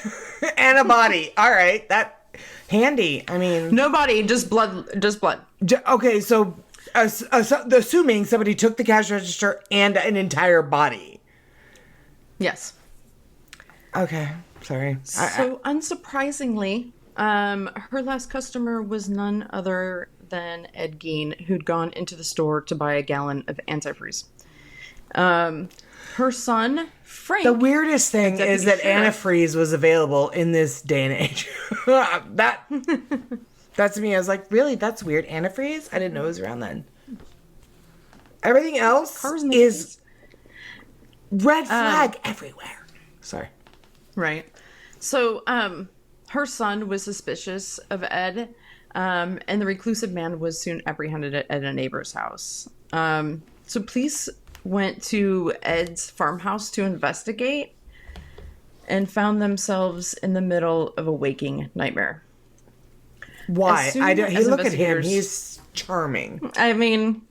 [SPEAKER 2] And a body. All right. That handy. I mean,
[SPEAKER 1] No body, just blood. Just blood.
[SPEAKER 2] okay, so assuming somebody took the cash register and an entire body.
[SPEAKER 1] Yes.
[SPEAKER 2] Okay, sorry.
[SPEAKER 1] So unsurprisingly, her last customer was none other than Ed Gein, who'd gone into the store to buy a gallon of antifreeze. Her son, Frank.
[SPEAKER 2] The weirdest thing is that
[SPEAKER 1] sheriff.
[SPEAKER 2] antifreeze was available in this day and age. That to me, I was like, really? That's weird. Antifreeze? I didn't know it was around then. Everything else
[SPEAKER 1] Cars in the
[SPEAKER 2] is red flag everywhere. Sorry.
[SPEAKER 1] Right. So, her son was suspicious of Ed, and the reclusive man was soon apprehended at a neighbor's house. So police went to Ed's farmhouse to investigate and found themselves in the middle of a waking nightmare.
[SPEAKER 2] Why?
[SPEAKER 1] He
[SPEAKER 2] Look at him. He's charming.
[SPEAKER 1] I mean,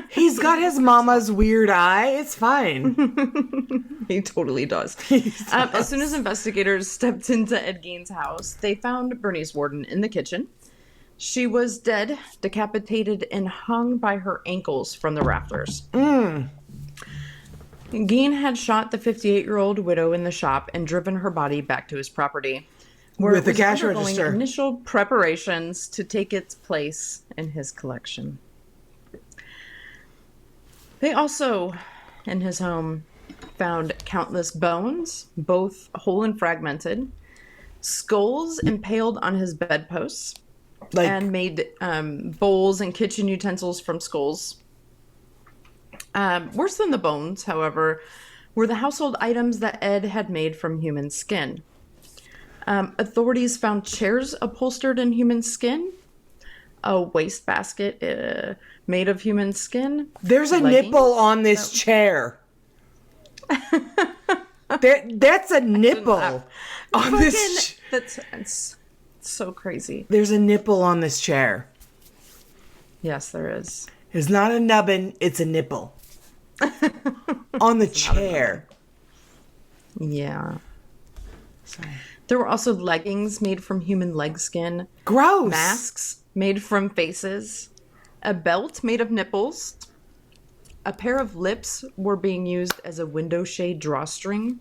[SPEAKER 2] He's got his mama's weird eye. It's fine.
[SPEAKER 1] he totally does. As soon as investigators stepped into Ed Gein's house, they found Bernice Warden in the kitchen. She was dead, decapitated, and hung by her ankles from the rafters. Gein had shot the 58-year-old widow in the shop and driven her body back to his property, where
[SPEAKER 2] With
[SPEAKER 1] it
[SPEAKER 2] the
[SPEAKER 1] was
[SPEAKER 2] cash
[SPEAKER 1] undergoing
[SPEAKER 2] register.
[SPEAKER 1] initial preparations to take its place in his collection. They also, in his home, found countless bones, both whole and fragmented, skulls impaled on his bedposts, and made bowls and kitchen utensils from skulls. Worse than the bones, however, were the household items that Ed had made from human skin. Authorities found chairs upholstered in human skin, a wastebasket made of human skin.
[SPEAKER 2] There's a nipple on this chair. That's a nipple on this.
[SPEAKER 1] That's so crazy.
[SPEAKER 2] There's a nipple on this chair.
[SPEAKER 1] Yes, there is.
[SPEAKER 2] It's not a nubbin. It's a nipple on the chair.
[SPEAKER 1] Yeah. Sorry. There were also leggings made from human leg skin.
[SPEAKER 2] Gross.
[SPEAKER 1] Masks made from faces. A belt made of nipples. A pair of lips were being used as a window shade drawstring.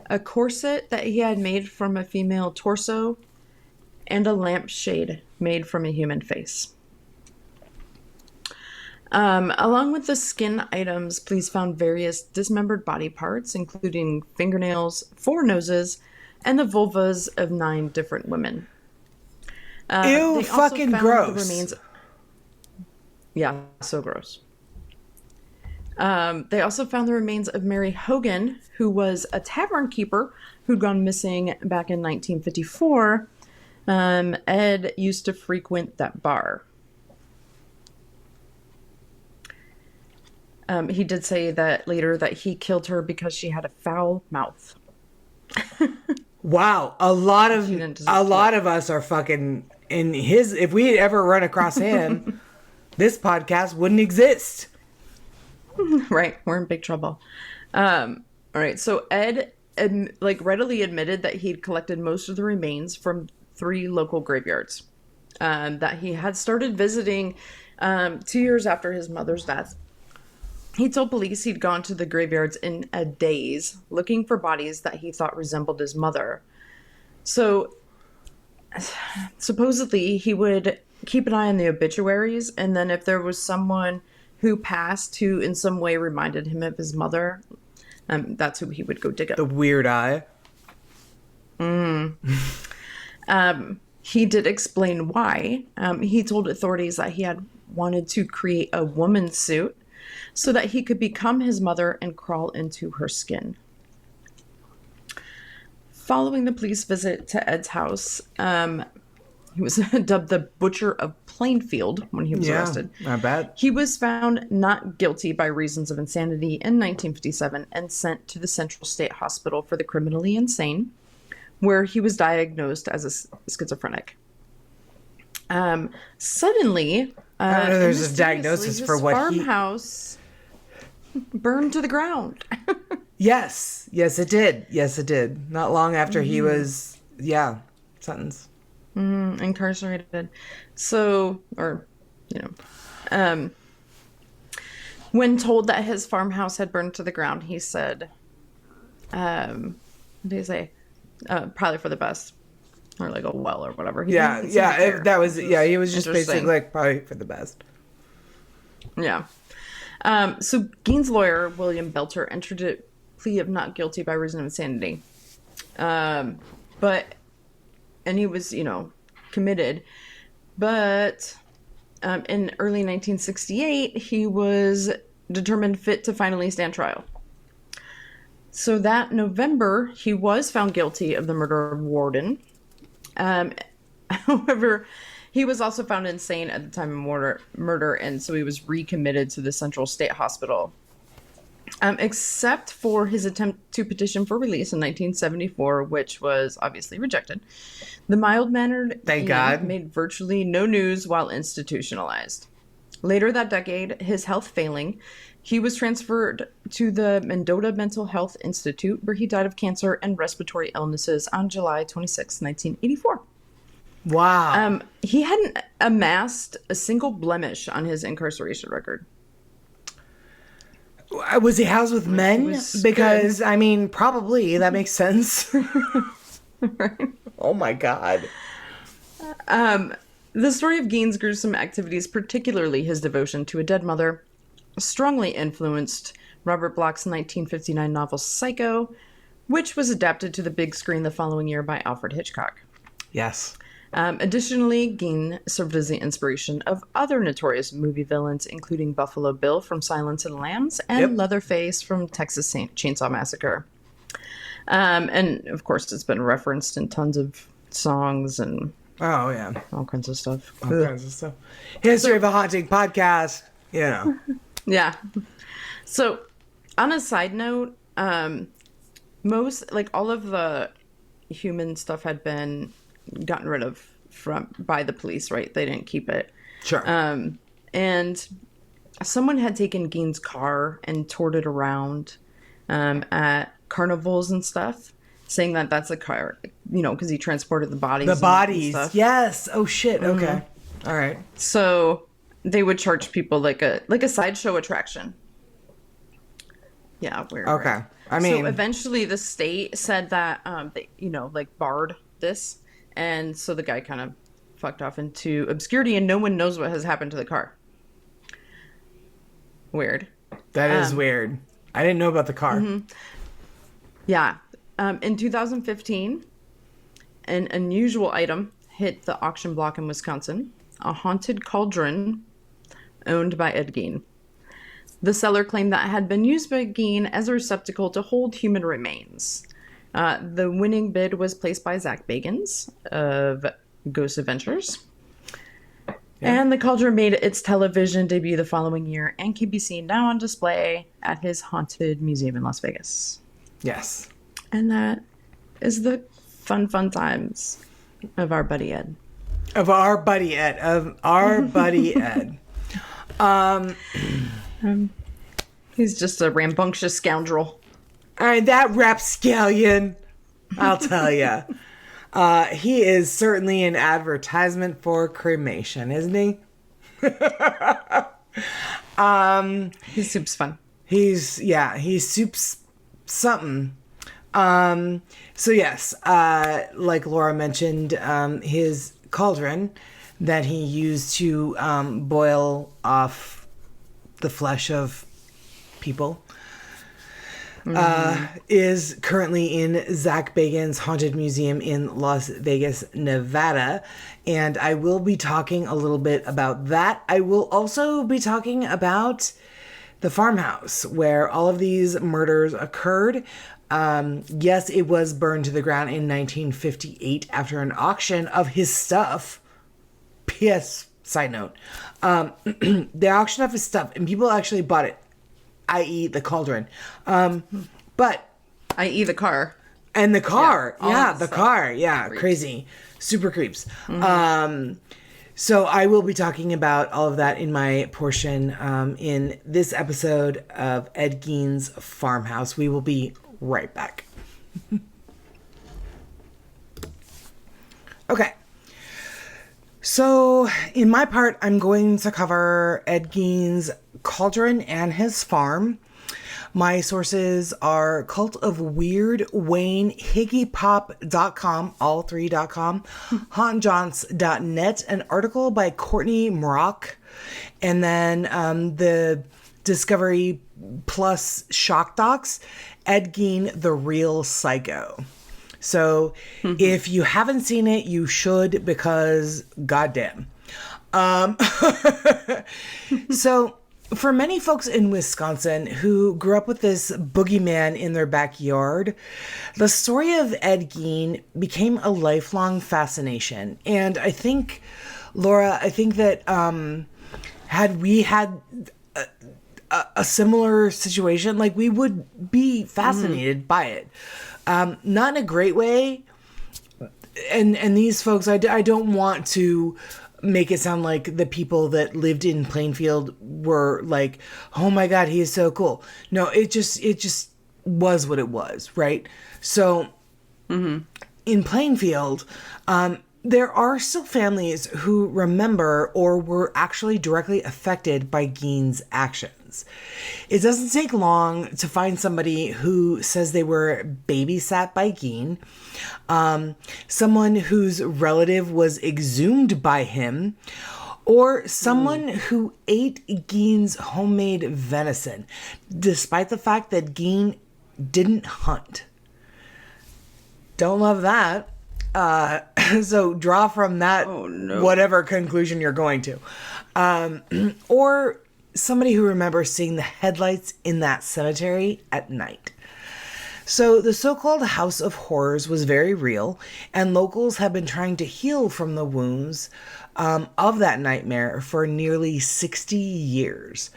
[SPEAKER 1] A corset that he had made from a female torso. And a lampshade made from a human face. Along with the skin items, police found various dismembered body parts, including fingernails, 4 noses, and the vulvas of 9 different women.
[SPEAKER 2] Ew, fucking gross.
[SPEAKER 1] Yeah, so gross. They also found the remains of Mary Hogan, who was a tavern keeper who'd gone missing back in 1954. Ed used to frequent that bar. He did say that later that he killed her because she had a foul mouth.
[SPEAKER 2] Wow, a lot of us are fucking in his. If we had ever run across him, this podcast wouldn't exist.
[SPEAKER 1] Right, we're in big trouble. All right, so Ed readily admitted that he'd collected most of the remains from 3 local graveyards that he had started visiting 2 years after his mother's death. He told police he'd gone to the graveyards in a daze, looking for bodies that he thought resembled his mother. So, supposedly, he would keep an eye on the obituaries, and then if there was someone who passed who in some way reminded him of his mother, that's who he would go dig up.
[SPEAKER 2] The weird eye.
[SPEAKER 1] He did explain why. He told authorities that he had wanted to create a woman's suit so that he could become his mother and crawl into her skin. Following the police visit to Ed's house, he was dubbed the Butcher of Plainfield when he was arrested.
[SPEAKER 2] I bet.
[SPEAKER 1] He was found not guilty by reasons of insanity in 1957 and sent to the Central State Hospital for the Criminally Insane, where he was diagnosed as a schizophrenic. Suddenly,
[SPEAKER 2] I don't know, there's a diagnosis for what
[SPEAKER 1] farmhouse burned to the ground.
[SPEAKER 2] Yes, it did. Not long after he was, sentenced.
[SPEAKER 1] Incarcerated. So, when told that his farmhouse had burned to the ground, he said, what did he say? Probably for the best. Or like a well or whatever. He was just basically like, probably for the best. Yeah. So Gein's lawyer, William Belter, entered a plea of not guilty by reason of insanity. And he was, committed. But in early 1968, he was determined fit to finally stand trial. So that November, he was found guilty of the murder of Warden. However, he was also found insane at the time of murder, and so he was recommitted to the Central State Hospital. Except for his attempt to petition for release in 1974, which was obviously rejected. The mild-mannered Gein made virtually no news while institutionalized. Later that decade, his health failing, he was transferred to the Mendota Mental Health Institute, where he died of cancer and respiratory illnesses on July 26, 1984.
[SPEAKER 2] Wow.
[SPEAKER 1] He hadn't amassed a single blemish on his incarceration record.
[SPEAKER 2] Was he housed with men? Because, good. I mean, probably. That makes sense.
[SPEAKER 1] Right.
[SPEAKER 2] Oh, my God.
[SPEAKER 1] The story of Gein's gruesome activities, particularly his devotion to a dead mother, strongly influenced Robert Bloch's 1959 novel Psycho, which was adapted to the big screen the following year by Alfred Hitchcock.
[SPEAKER 2] Yes.
[SPEAKER 1] Additionally, Gein served as the inspiration of other notorious movie villains, including Buffalo Bill from Silence of the Lambs and Leatherface from Texas Chainsaw Massacre. And, of course, it's been referenced in tons of songs and all kinds of stuff.
[SPEAKER 2] History of a Haunting podcast,
[SPEAKER 1] Yeah. So, on a side note, most, all of the human stuff had been gotten rid of by the police, right? They didn't keep it.
[SPEAKER 2] Sure.
[SPEAKER 1] And someone had taken Gein's car and toured it around at carnivals and stuff, saying that that's a car, because he transported the bodies.
[SPEAKER 2] The bodies, and yes. Oh shit. Okay. Mm-hmm. All right.
[SPEAKER 1] So they would charge people like a sideshow attraction. Yeah, weird.
[SPEAKER 2] Okay.
[SPEAKER 1] Right?
[SPEAKER 2] I mean,
[SPEAKER 1] so eventually the state said that they, barred this. And so the guy kind of fucked off into obscurity, and no one knows what has happened to the car. Weird.
[SPEAKER 2] That is weird. I didn't know about the car.
[SPEAKER 1] Mm-hmm. Yeah. In 2015, an unusual item hit the auction block in Wisconsin, a haunted cauldron owned by Ed Gein. The seller claimed that it had been used by Gein as a receptacle to hold human remains. The winning bid was placed by Zach Bagans of Ghost Adventures. Yeah. And the cauldron made its television debut the following year and can be seen now on display at his haunted museum in Las Vegas.
[SPEAKER 2] Yes.
[SPEAKER 1] And that is the fun times of our buddy Ed. He's just a rambunctious scoundrel.
[SPEAKER 2] And that rapscallion, I'll tell you. He is certainly an advertisement for cremation, isn't he?
[SPEAKER 1] His soup's fun.
[SPEAKER 2] He's soup's something. So yes, like Laura mentioned, his cauldron that he used to boil off the flesh of people is currently in Zach Bagans' Haunted Museum in Las Vegas, Nevada. And I will be talking a little bit about that. I will also be talking about the farmhouse where all of these murders occurred. Yes, it was burned to the ground in 1958 after an auction of his stuff. P.S. Side note. The auction of his stuff, and people actually bought it, i.e. the cauldron. But...
[SPEAKER 1] i.e. the car.
[SPEAKER 2] And the car. Yeah, the
[SPEAKER 1] stuff.
[SPEAKER 2] car. Yeah,
[SPEAKER 1] Creeps.
[SPEAKER 2] crazy. Super creeps. So I will be talking about all of that in my portion in this episode of Ed Gein's Farmhouse. We will be right back. Okay. So in my part, I'm going to cover Ed Gein's Cauldron and his farm. My sources are Cult of Weird, Wayne, HiggyPop.com, all three.com, hauntjaunts.net, an article by Courtney Mrock, and then the Discovery Plus Shock Docs, Ed Gein, The Real Psycho. So if you haven't seen it, you should, because goddamn. So... for many folks in Wisconsin who grew up with this boogeyman in their backyard, the story of Ed Gein became a lifelong fascination. And I think, Laura, that had we had a similar situation, like, we would be fascinated by it. Not in a great way. And these folks, I don't want to make it sound like the people that lived in Plainfield were like, oh my God, he is so cool. No, it just was what it was, right? So in Plainfield, there are still families who remember or were actually directly affected by Gein's actions. It doesn't take long to find somebody who says they were babysat by Gein, someone whose relative was exhumed by him, or someone who ate Gein's homemade venison, despite the fact that Gein didn't hunt. Don't love that. So draw from that whatever conclusion you're going to. Or somebody who remembers seeing the headlights in that cemetery at night. So the so-called House of Horrors was very real, and locals have been trying to heal from the wounds of that nightmare for nearly 60 years.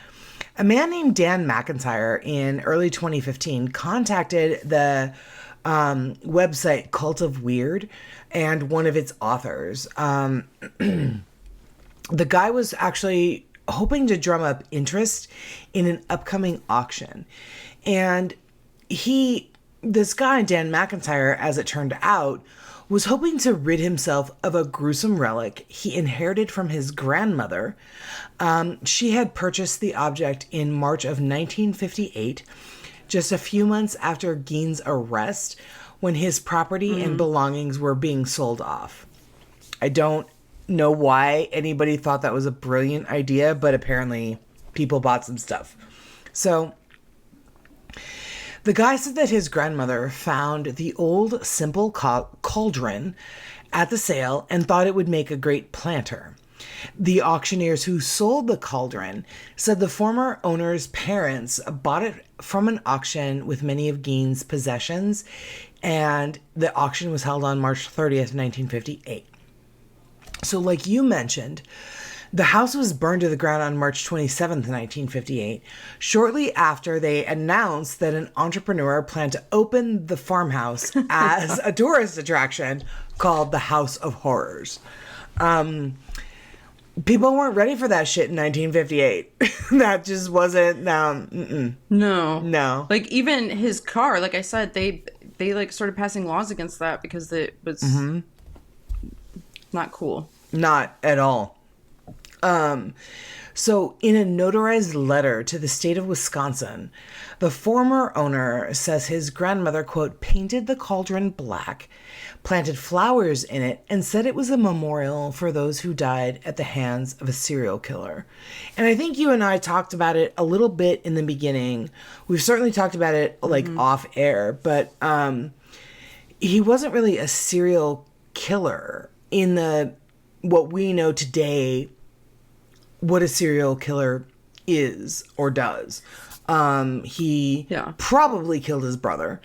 [SPEAKER 2] A man named Dan McIntyre in early 2015 contacted the website Cult of Weird and one of its authors. The guy was actually hoping to drum up interest in an upcoming auction. And this guy, Dan McIntyre, as it turned out, was hoping to rid himself of a gruesome relic he inherited from his grandmother. She had purchased the object in March of 1958, just a few months after Gein's arrest, when his property and belongings were being sold off. I don't know why anybody thought that was a brilliant idea, but apparently people bought some stuff. So the guy said that his grandmother found the old simple cauldron at the sale and thought it would make a great planter. The auctioneers who sold the cauldron said the former owner's parents bought it from an auction with many of Gein's possessions, and the auction was held on March 30th, 1958. So like you mentioned, the house was burned to the ground on March 27th, 1958, shortly after they announced that an entrepreneur planned to open the farmhouse as a tourist attraction called the House of Horrors. People weren't ready for that shit in 1958. That just wasn't, No.
[SPEAKER 1] Like, even his car, like I said, they like started passing laws against that because it was not cool.
[SPEAKER 2] Not at all. So in a notarized letter to the state of Wisconsin, the former owner says his grandmother, quote, painted the cauldron black, planted flowers in it, and said it was a memorial for those who died at the hands of a serial killer. And I think you and I talked about it a little bit in the beginning. We've certainly talked about it like off air, but he wasn't really a serial killer in what we know today what a serial killer is or does. He probably killed his brother.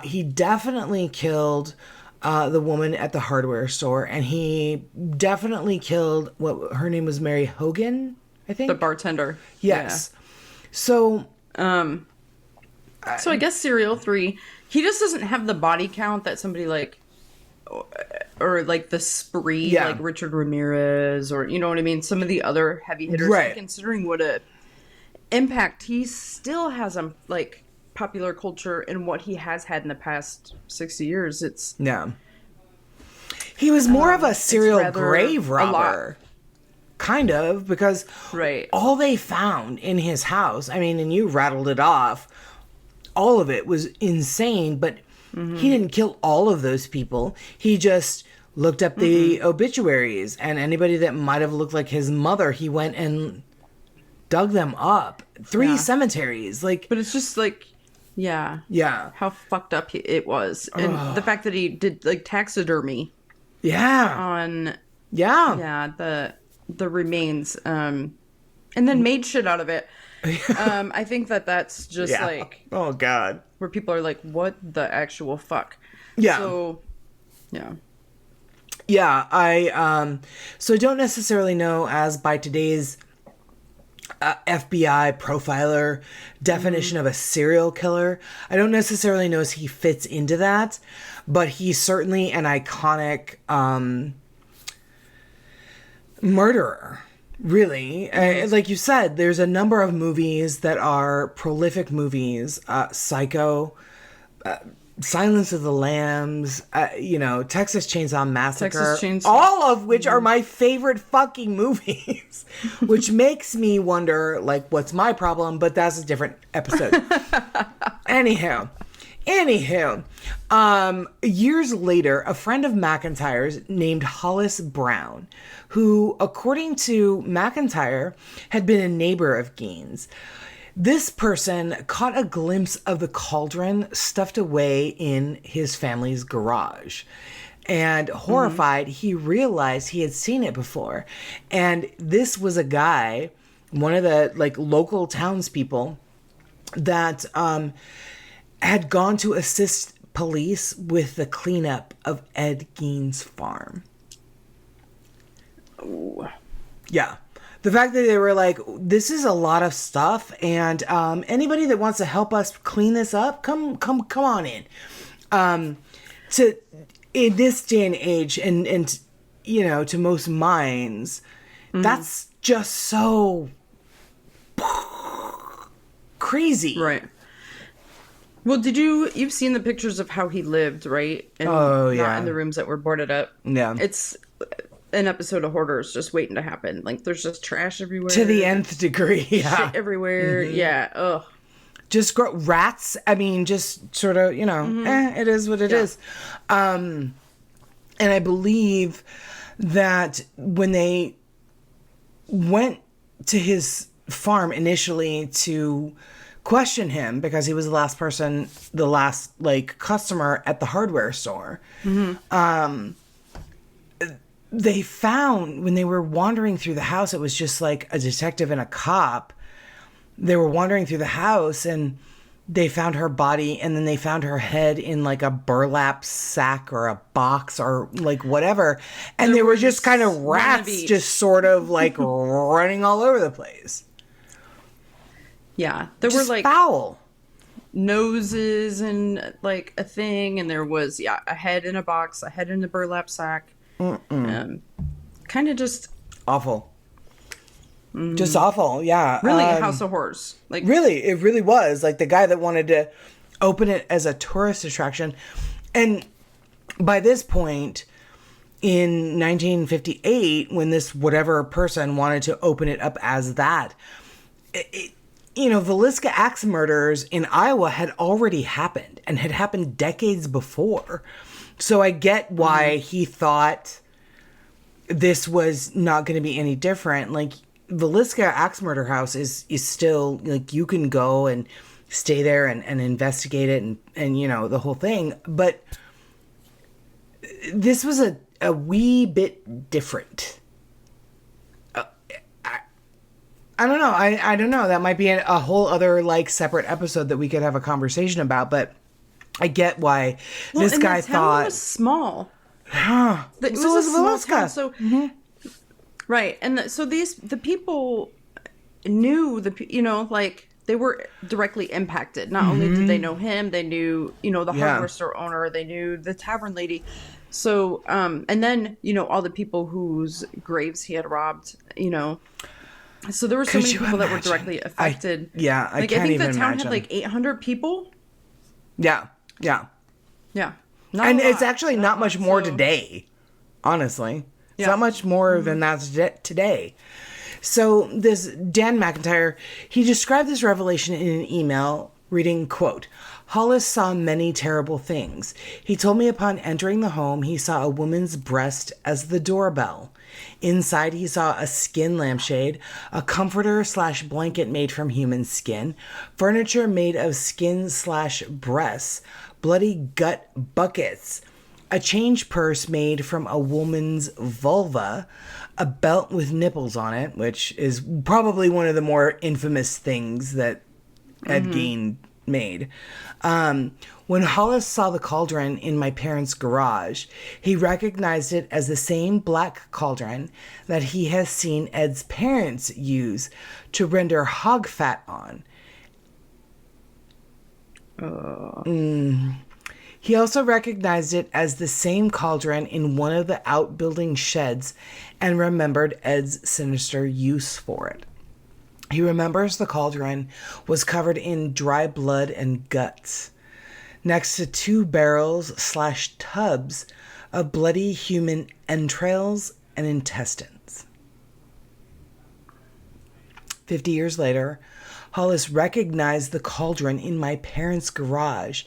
[SPEAKER 2] He definitely killed the woman at the hardware store, and he definitely killed her name was Mary Hogan, I think.
[SPEAKER 1] The bartender.
[SPEAKER 2] Yes. Yeah. So
[SPEAKER 1] I guess serial 3, he just doesn't have the body count that somebody like, or like the spree, like Richard Ramirez, or you know what I mean? Some of the other heavy hitters,
[SPEAKER 2] right.
[SPEAKER 1] Considering what a impact he still has on like popular culture and what he has had in the past 60 years. It's
[SPEAKER 2] he was more of a serial grave robber, kind of, because all they found in his house, I mean, and you rattled it off, all of it was insane, but he didn't kill all of those people. He just looked up the obituaries, and anybody that might have looked like his mother, he went and dug them up. 3 cemeteries. Like,
[SPEAKER 1] but it's just like, how fucked up it was. And the fact that he did like taxidermy. On the remains. And then made shit out of it. I think that's just like,
[SPEAKER 2] oh god,
[SPEAKER 1] where people are like, what the actual fuck? So
[SPEAKER 2] I so don't necessarily know, as by today's FBI profiler definition of a serial killer, I don't necessarily know as he fits into that, but he's certainly an iconic murderer. Really, like you said, there's a number of movies that are prolific movies. Psycho, Silence of the Lambs, Texas Chainsaw Massacre, all of which are my favorite fucking movies, which makes me wonder, like, what's my problem? But that's a different episode. Anywho, years later, a friend of McIntyre's named Hollis Brown, who, according to McIntyre, had been a neighbor of Gein's. This person caught a glimpse of the cauldron stuffed away in his family's garage. And horrified, he realized he had seen it before. And this was a guy, one of the like local townspeople, that had gone to assist police with the cleanup of Ed Gein's farm.
[SPEAKER 1] Ooh.
[SPEAKER 2] Yeah. The fact that they were like, this is a lot of stuff, and anybody that wants to help us clean this up, come on in. In this day and age, and to most minds, that's just so crazy.
[SPEAKER 1] Right. Well, you've seen the pictures of how he lived, right? And not in the rooms that were boarded up.
[SPEAKER 2] Yeah.
[SPEAKER 1] It's an episode of Hoarders just waiting to happen. Like, there's just trash everywhere.
[SPEAKER 2] To the nth degree, yeah.
[SPEAKER 1] Shit everywhere, yeah, ugh.
[SPEAKER 2] Just rats, I mean, just sort of, it is what it is. And I believe that when they went to his farm initially to question him, because he was the last customer at the hardware store, they found, when they were wandering through the house, it was just like a detective and a cop. They were wandering through the house and they found her body, and then they found her head in like a burlap sack or a box or like whatever. And they were just kind of rats just sort of like running all over the place.
[SPEAKER 1] Yeah. There
[SPEAKER 2] just
[SPEAKER 1] were like
[SPEAKER 2] foul
[SPEAKER 1] noses and like a thing. And there was, a head in a box, a head in a burlap sack. Kind of just
[SPEAKER 2] awful. Just awful, yeah.
[SPEAKER 1] Really, a house of horrors. Like,
[SPEAKER 2] really, it really was. Like, the guy that wanted to open it as a tourist attraction. And by this point, in 1958, when this whatever person wanted to open it up as that, Villisca axe murders in Iowa had already happened and had happened decades before. So I get why he thought this was not going to be any different. Like, Villisca Axe Murder House is still, like, you can go and stay there and investigate it and the whole thing. But this was a wee bit different. I don't know. I don't know. That might be a whole other like separate episode that we could have a conversation about. But I get why this guy
[SPEAKER 1] the town was small. It was a small town. So right, and so the people knew like they were directly impacted. Not only did they know him, they knew the hardware store owner, they knew the tavern lady. So and then all the people whose graves he had robbed. So there were so many people that were directly affected.
[SPEAKER 2] I can't even imagine.
[SPEAKER 1] I think the town had like 800 people.
[SPEAKER 2] Yeah. And it's actually not much more today, honestly. It's not much more than that today. So this Dan McIntyre, he described this revelation in an email reading, quote, Hollis saw many terrible things. He told me upon entering the home, he saw a woman's breast as the doorbell. Inside, he saw a skin lampshade, a comforter/blanket made from human skin, furniture made of skin/breasts, bloody gut buckets, a change purse made from a woman's vulva, a belt with nipples on it, which is probably one of the more infamous things that Ed Gein made. When Hollis saw the cauldron in my parents' garage, he recognized it as the same black cauldron that he has seen Ed's parents use to render hog fat on. He also recognized it as the same cauldron in one of the outbuilding sheds and remembered Ed's sinister use for it. He remembers the cauldron was covered in dry blood and guts, next to 2 barrels/tubs of bloody human entrails and intestines. 50 years later, Hollis recognized the cauldron in my parents' garage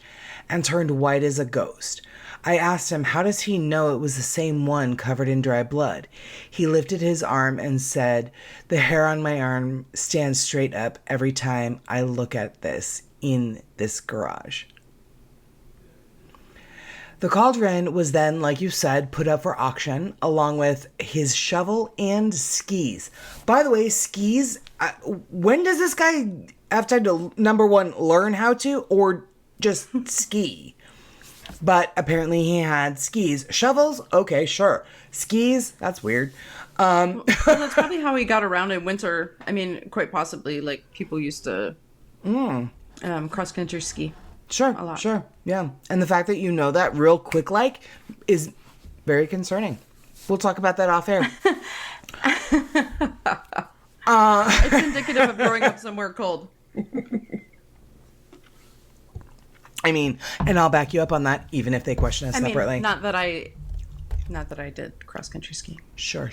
[SPEAKER 2] and turned white as a ghost. I asked him, how does he know it was the same one covered in dry blood? He lifted his arm and said, the hair on my arm stands straight up every time I look at this in this garage. The cauldron was then, like you said, put up for auction along with his shovel and skis. By the way, skis, when does this guy have time to, number one, learn how to, or just ski? But apparently he had skis. Shovels? Okay, sure. Skis? That's weird.
[SPEAKER 1] Well, that's probably how he got around in winter. I mean, quite possibly, like, people used to cross-country ski.
[SPEAKER 2] Sure,
[SPEAKER 1] a lot.
[SPEAKER 2] Sure, yeah. And the fact that you know that real quick, like, is very concerning. We'll talk about that off air.
[SPEAKER 1] It's indicative of growing up somewhere cold.
[SPEAKER 2] I mean, and I'll back you up on that, even if they question us separately.
[SPEAKER 1] Mean, not that I did cross-country ski.
[SPEAKER 2] Sure.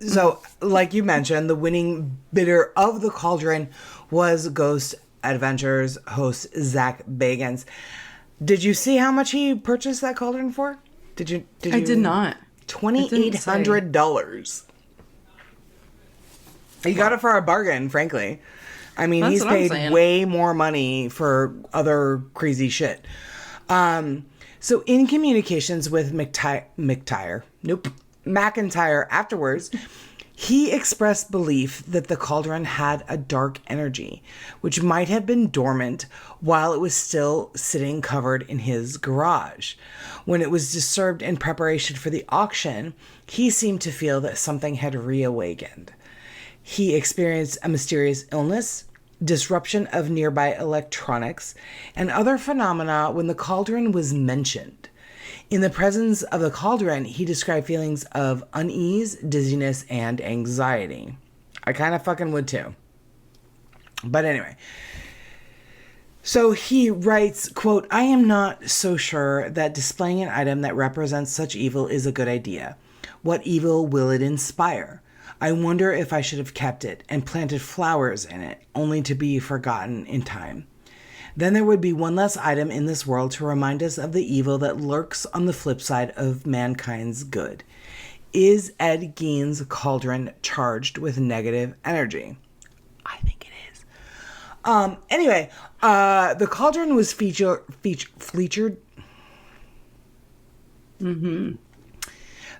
[SPEAKER 2] So, like you mentioned, the winning bidder of the cauldron was Ghost Adventures host Zach Bagans. Did you see how much he purchased that cauldron for? Did you?
[SPEAKER 1] I did not.
[SPEAKER 2] $2,800. He got it for a bargain, frankly. I mean, he's paid way more money for other crazy shit. So in communications with McIntyre afterwards, he expressed belief that the cauldron had a dark energy, which might have been dormant while it was still sitting covered in his garage. When it was disturbed in preparation for the auction, he seemed to feel that something had reawakened. He experienced a mysterious illness, disruption of nearby electronics, and other phenomena when the cauldron was mentioned. In the presence of the cauldron, he described feelings of unease, dizziness, and anxiety. I kind of fucking would too. But anyway. So he writes, quote, I am not so sure that displaying an item that represents such evil is a good idea. What evil will it inspire? I wonder if I should have kept it and planted flowers in it, only to be forgotten in time. Then there would be one less item in this world to remind us of the evil that lurks on the flip side of mankind's good. Is Ed Gein's cauldron charged with negative energy? I think it is. Anyway, the cauldron was featured.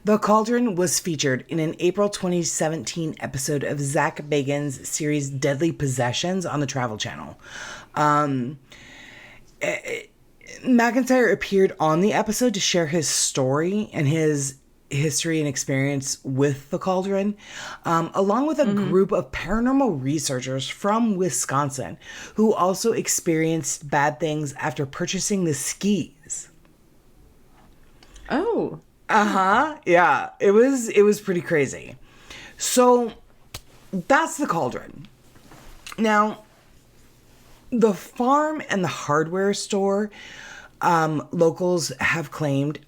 [SPEAKER 2] The Cauldron was featured in an April 2017 episode of Zach Bagans' series Deadly Possessions on the Travel Channel. McIntyre appeared on the episode to share his story and his history and experience with the Cauldron, along with a group of paranormal researchers from Wisconsin who also experienced bad things after purchasing the skis.
[SPEAKER 1] Oh.
[SPEAKER 2] Yeah. It was pretty crazy. So that's the Cauldron. Now, the farm and the hardware store, locals have claimed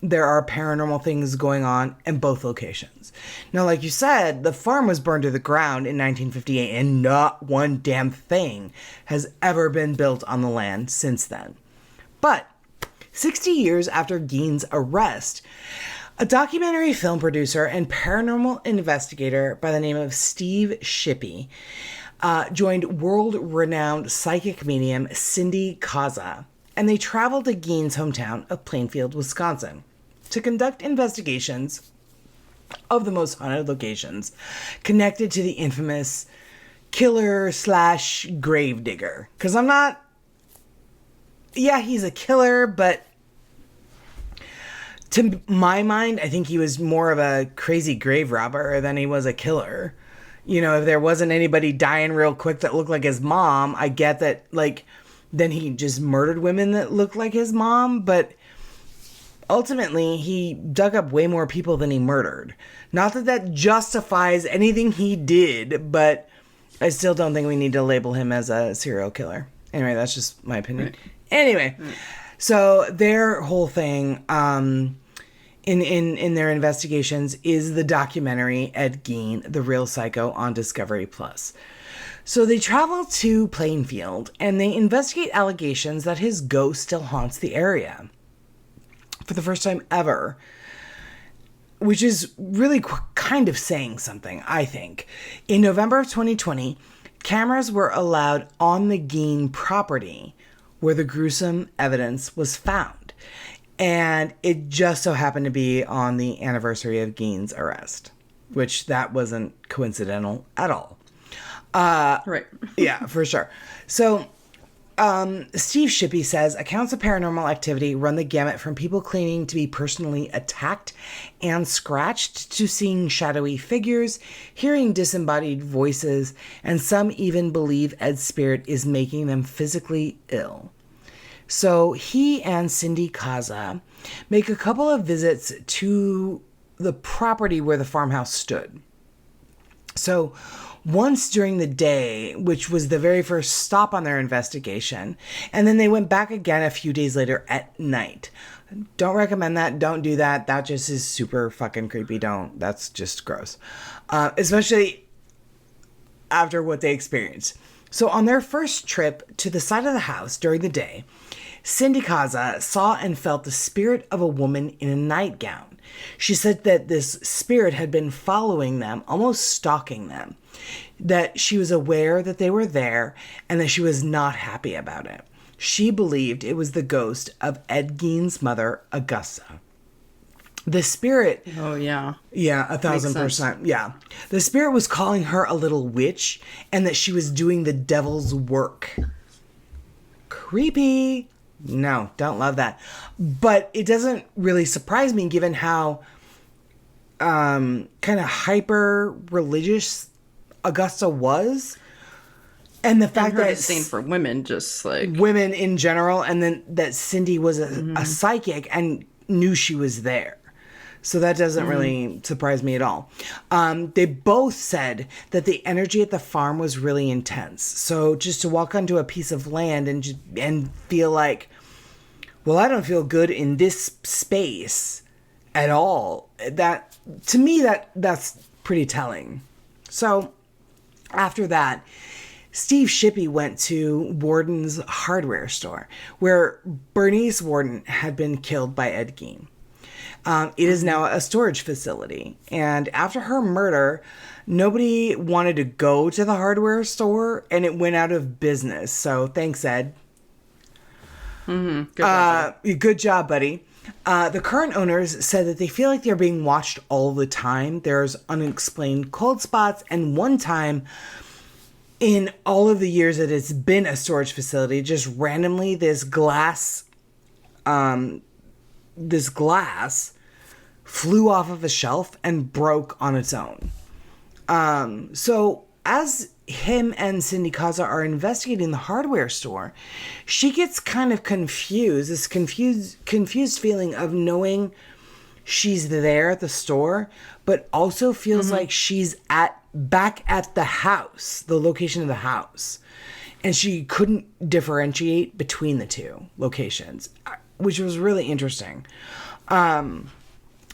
[SPEAKER 2] there are paranormal things going on in both locations. Now, like you said, the farm was burned to the ground in 1958 and not one damn thing has ever been built on the land since then. But 60 years after Gein's arrest, a documentary film producer and paranormal investigator by the name of Steve Shippey joined world-renowned psychic medium Cindy Kaza, and they traveled to Gein's hometown of Plainfield, Wisconsin, to conduct investigations of the most haunted locations connected to the infamous killer/gravedigger. Because he's a killer, but to my mind, I think he was more of a crazy grave robber than he was a killer. You know, if there wasn't anybody dying real quick that looked like his mom, I get that, like, then he just murdered women that looked like his mom, but ultimately he dug up way more people than he murdered. Not that that justifies anything he did, but I still don't think we need to label him as a serial killer. Anyway, that's just my opinion. Right. Anyway, so their whole thing in their investigations is the documentary Ed Gein, The Real Psycho on Discovery Plus. So they travel to Plainfield and they investigate allegations that his ghost still haunts the area for the first time ever, which is really kind of saying something, I think. In November of 2020, cameras were allowed on the Gein property where the gruesome evidence was found. And it just so happened to be on the anniversary of Gein's arrest, which that wasn't coincidental at all.
[SPEAKER 1] Right.
[SPEAKER 2] Yeah, for sure. So Steve Shippey says accounts of paranormal activity run the gamut from people claiming to be personally attacked and scratched to seeing shadowy figures, hearing disembodied voices, and some even believe Ed's spirit is making them physically ill. So he and Cindy Kaza make a couple of visits to the property where the farmhouse stood. So once during the day, which was the very first stop on their investigation, and then they went back again a few days later at night. Don't recommend that. Don't do that. That just is super fucking creepy. That's just gross. Especially after what they experienced. So on their first trip to the side of the house during the day, Cindy Kaza saw and felt the spirit of a woman in a nightgown. She said that this spirit had been following them, almost stalking them, that she was aware that they were there and that she was not happy about it. She believed it was the ghost of Ed Gein's mother, Augusta. The spirit...
[SPEAKER 1] Oh, yeah.
[SPEAKER 2] Yeah, 1,000%. Yeah. The spirit was calling her a little witch and that she was doing the devil's work. Creepy. No, don't love that. But it doesn't really surprise me given how kind of hyper-religious Augusta was. And the fact that...
[SPEAKER 1] disdain for women, just like...
[SPEAKER 2] Women in general, and then that Cindy was a psychic and knew she was there. So that doesn't really surprise me at all. They both said that the energy at the farm was really intense. So just to walk onto a piece of land and feel like, well, I don't feel good in this space at all. That, to me, that's pretty telling. So after that, Steve Shippey went to Warden's hardware store, where Bernice Warden had been killed by Ed Gein. It is now a storage facility. And after her murder, nobody wanted to go to the hardware store, and it went out of business. So thanks, Ed.
[SPEAKER 1] Good job,
[SPEAKER 2] good job, buddy. The current owners said that they feel like they're being watched all the time. There's unexplained cold spots, and one time in all of the years that it's been a storage facility, just randomly this glass flew off of a shelf and broke on its own. So as him and Cindy Kaza are investigating the hardware store, she gets kind of confused, this confused feeling of knowing she's there at the store, but also feels like she's back at the house, the location of the house. And she couldn't differentiate between the two locations, which was really interesting.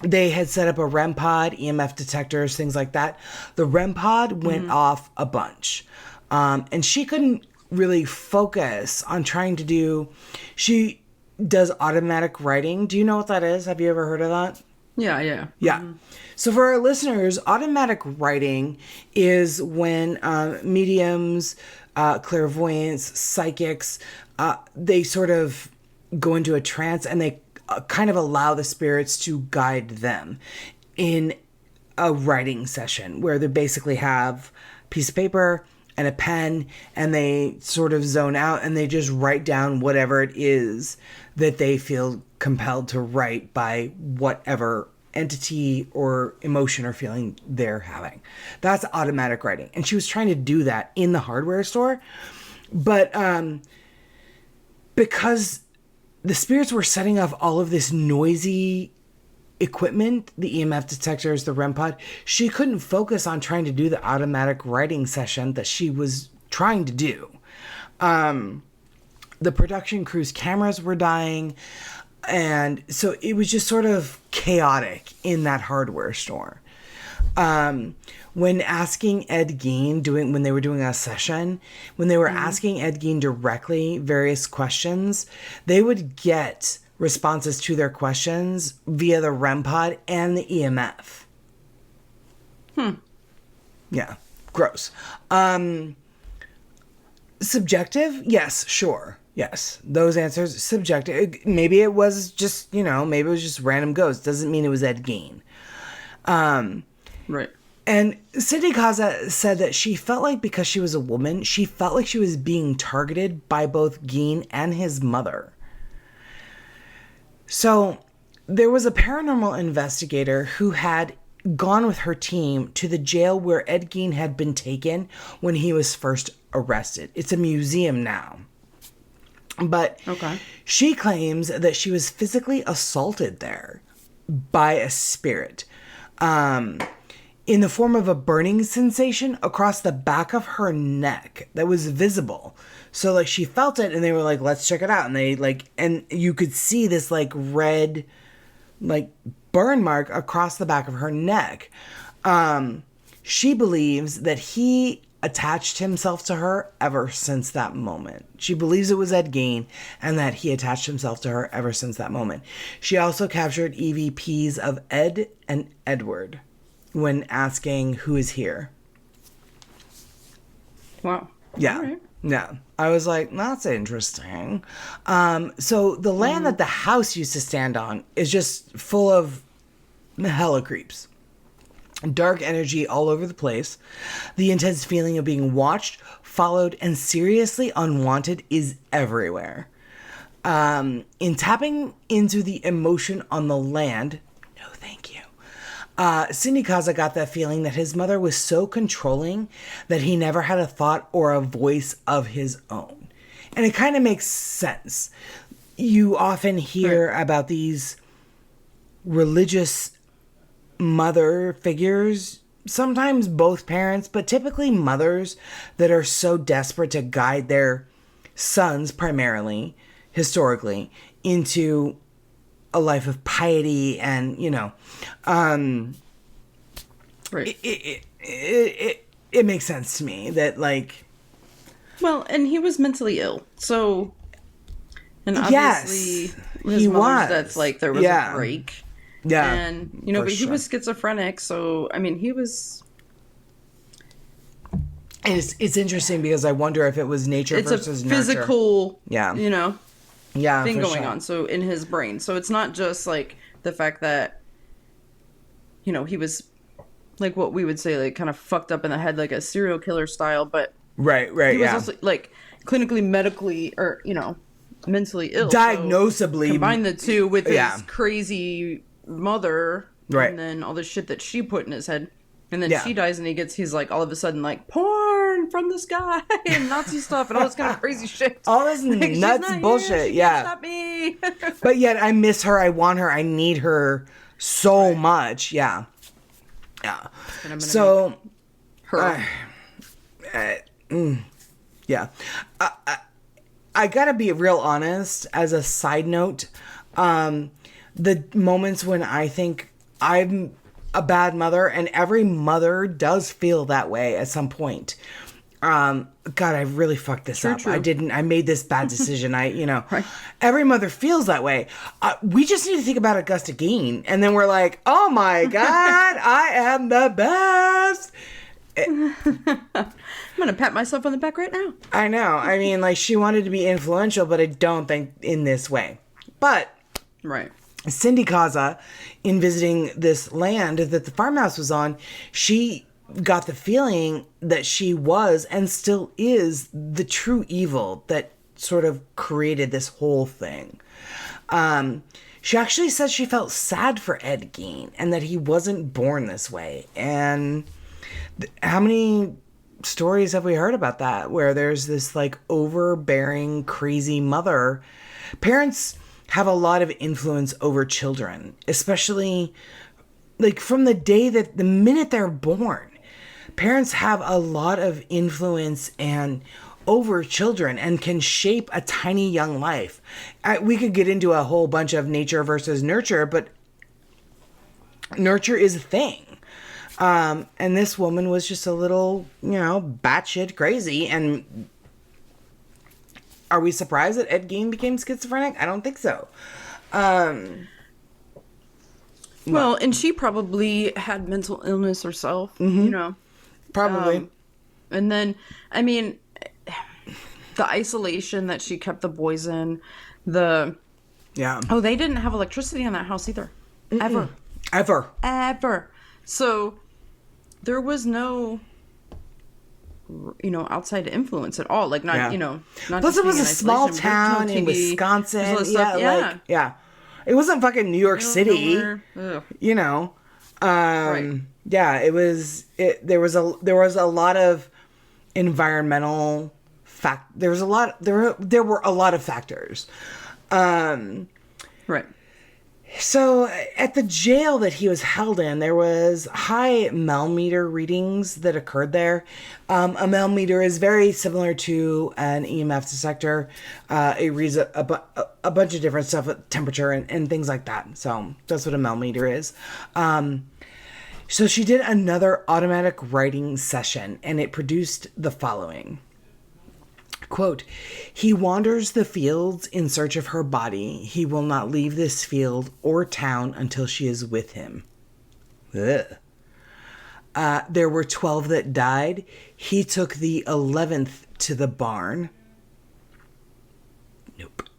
[SPEAKER 2] They had set up a REM pod, EMF detectors, things like that. The REM pod went off a bunch. And she couldn't really focus on trying to do... She does automatic writing. Do you know what that is? Have you ever heard of that?
[SPEAKER 1] Yeah.
[SPEAKER 2] Yeah. So for our listeners, automatic writing is when mediums, clairvoyants, psychics, they sort of go into a trance and they kind of allow the spirits to guide them in a writing session where they basically have a piece of paper and a pen and they sort of zone out and they just write down whatever it is that they feel compelled to write by whatever entity or emotion or feeling they're having. That's automatic writing. And she was trying to do that in the hardware store. But because the spirits were setting off all of this noisy equipment, the EMF detectors, the REM pod, she couldn't focus on trying to do the automatic writing session that she was trying to do. The production crew's cameras were dying. And so it was just sort of chaotic in that hardware store. When asking Ed Gein, when they were doing a session, when they were asking Ed Gein directly various questions, they would get responses to their questions via the REM pod and the EMF. Yeah. Gross. Subjective? Yes, sure. Yes. Those answers, subjective. Maybe it was just, maybe it was just random ghosts. Doesn't mean it was Ed Gein.
[SPEAKER 1] Right.
[SPEAKER 2] And Cindy Kaza said that she felt like because she was a woman, she felt like she was being targeted by both Gein and his mother. So there was a paranormal investigator who had gone with her team to the jail where Ed Gein had been taken when he was first arrested. It's a museum now. But she claims that she was physically assaulted there by a spirit. In the form of a burning sensation across the back of her neck that was visible. So she felt it and they were like, let's check it out. And they and you could see this red, burn mark across the back of her neck. She believes that he attached himself to her ever since that moment. She believes it was Ed Gein and that he attached himself to her ever since that moment. She also captured EVPs of Ed and Edward when asking who is here.
[SPEAKER 1] Wow.
[SPEAKER 2] Yeah. Right. Yeah. I was like, that's interesting. So the land that the house used to stand on is just full of hella creeps. Dark energy all over the place. The intense feeling of being watched, followed, and seriously unwanted is everywhere. In tapping into the emotion on the land, no thank you. Cindy Kaza got that feeling that his mother was so controlling that he never had a thought or a voice of his own. And it kind of makes sense. You often hear about these religious mother figures, sometimes both parents, but typically mothers that are so desperate to guide their sons primarily, historically, into a life of piety and, it makes sense to me that
[SPEAKER 1] well, and he was mentally ill, so, and obviously his mother's death, there was a break.
[SPEAKER 2] Yeah.
[SPEAKER 1] And, but he was schizophrenic, so, he was...
[SPEAKER 2] And it's interesting because I wonder if it was nature versus nurture.
[SPEAKER 1] It's a physical, thing going on. So in his brain. So it's not just like the fact that, you know, he was like what we would say, like kind of fucked up in the head, like a serial killer style, but
[SPEAKER 2] right,
[SPEAKER 1] he was also like clinically, medically, or, you know, mentally ill.
[SPEAKER 2] Diagnosably.
[SPEAKER 1] So combine the two with his crazy mother,
[SPEAKER 2] right,
[SPEAKER 1] and then all the shit that she put in his head. And then she dies, and he's like, all of a sudden, like, porn from the sky and Nazi stuff and all this kind of crazy shit.
[SPEAKER 2] All this like, nuts bullshit,
[SPEAKER 1] she can't stop me.
[SPEAKER 2] But yet I miss her, I want her, I need her so much. Yeah. So,
[SPEAKER 1] her.
[SPEAKER 2] Yeah. I gotta be real honest, as a side note, the moments when I think I'm a bad mother, and every mother does feel that way at some point. God, I really fucked this up.
[SPEAKER 1] True.
[SPEAKER 2] I made this bad decision. Right. Every mother feels that way. We just need to think about Augusta Gein. And then we're like, oh my God, I am the best.
[SPEAKER 1] I'm going to pat myself on the back right now.
[SPEAKER 2] I know. I mean, like, she wanted to be influential, but I don't think in this way. But.
[SPEAKER 1] Right.
[SPEAKER 2] Cindy Kaza, in visiting this land that the farmhouse was on, she got the feeling that she was and still is the true evil that sort of created this whole thing. She actually said she felt sad for Ed Gein and that he wasn't born this way. And how many stories have we heard about that, where there's this like overbearing, crazy mother? Parents have a lot of influence over children, especially like from the minute they're born. Parents have a lot of influence and over children and can shape a tiny young life. We could get into a whole bunch of nature versus nurture, but nurture is a thing. And this woman was just a little, batshit crazy. And are we surprised that Ed Gein became schizophrenic? I don't think so.
[SPEAKER 1] Well, and she probably had mental illness herself,
[SPEAKER 2] Probably.
[SPEAKER 1] And then, I mean, the isolation that she kept the boys in, Oh, they didn't have electricity in that house either.
[SPEAKER 2] Mm-mm.
[SPEAKER 1] Ever. So there was no, outside influence at all. Like, not, not
[SPEAKER 2] Plus, it was a small town in Wisconsin. It wasn't fucking New York City. Right. Yeah, it was. There was a lot of environmental there were a lot of factors.
[SPEAKER 1] Right.
[SPEAKER 2] So at the jail that he was held in, there was high millimeter readings that occurred there. A millimeter is very similar to an EMF detector. It reads a bunch of different stuff, temperature and things like that. So that's what a millimeter is. So she did another automatic writing session, and it produced the following. Quote, "He wanders the fields in search of her body. He will not leave this field or town until she is with him." Ugh. There were 12 that died. He took the 11th to the barn. Nope.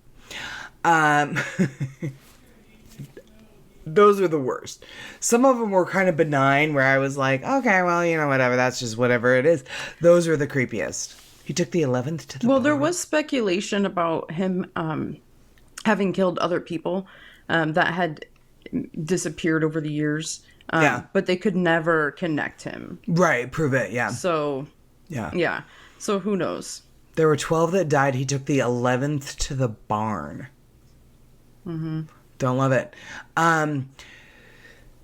[SPEAKER 2] Those were the worst. Some of them were kind of benign, where I was like, okay, well, whatever. That's just whatever it is. Those were the creepiest. He took the 11th to the barn.
[SPEAKER 1] There was speculation about him having killed other people that had disappeared over the years. But they could never connect him.
[SPEAKER 2] Right, prove it, yeah.
[SPEAKER 1] So, yeah. So who knows?
[SPEAKER 2] There were 12 that died. He took the 11th to the barn. Mm-hmm. Don't love it.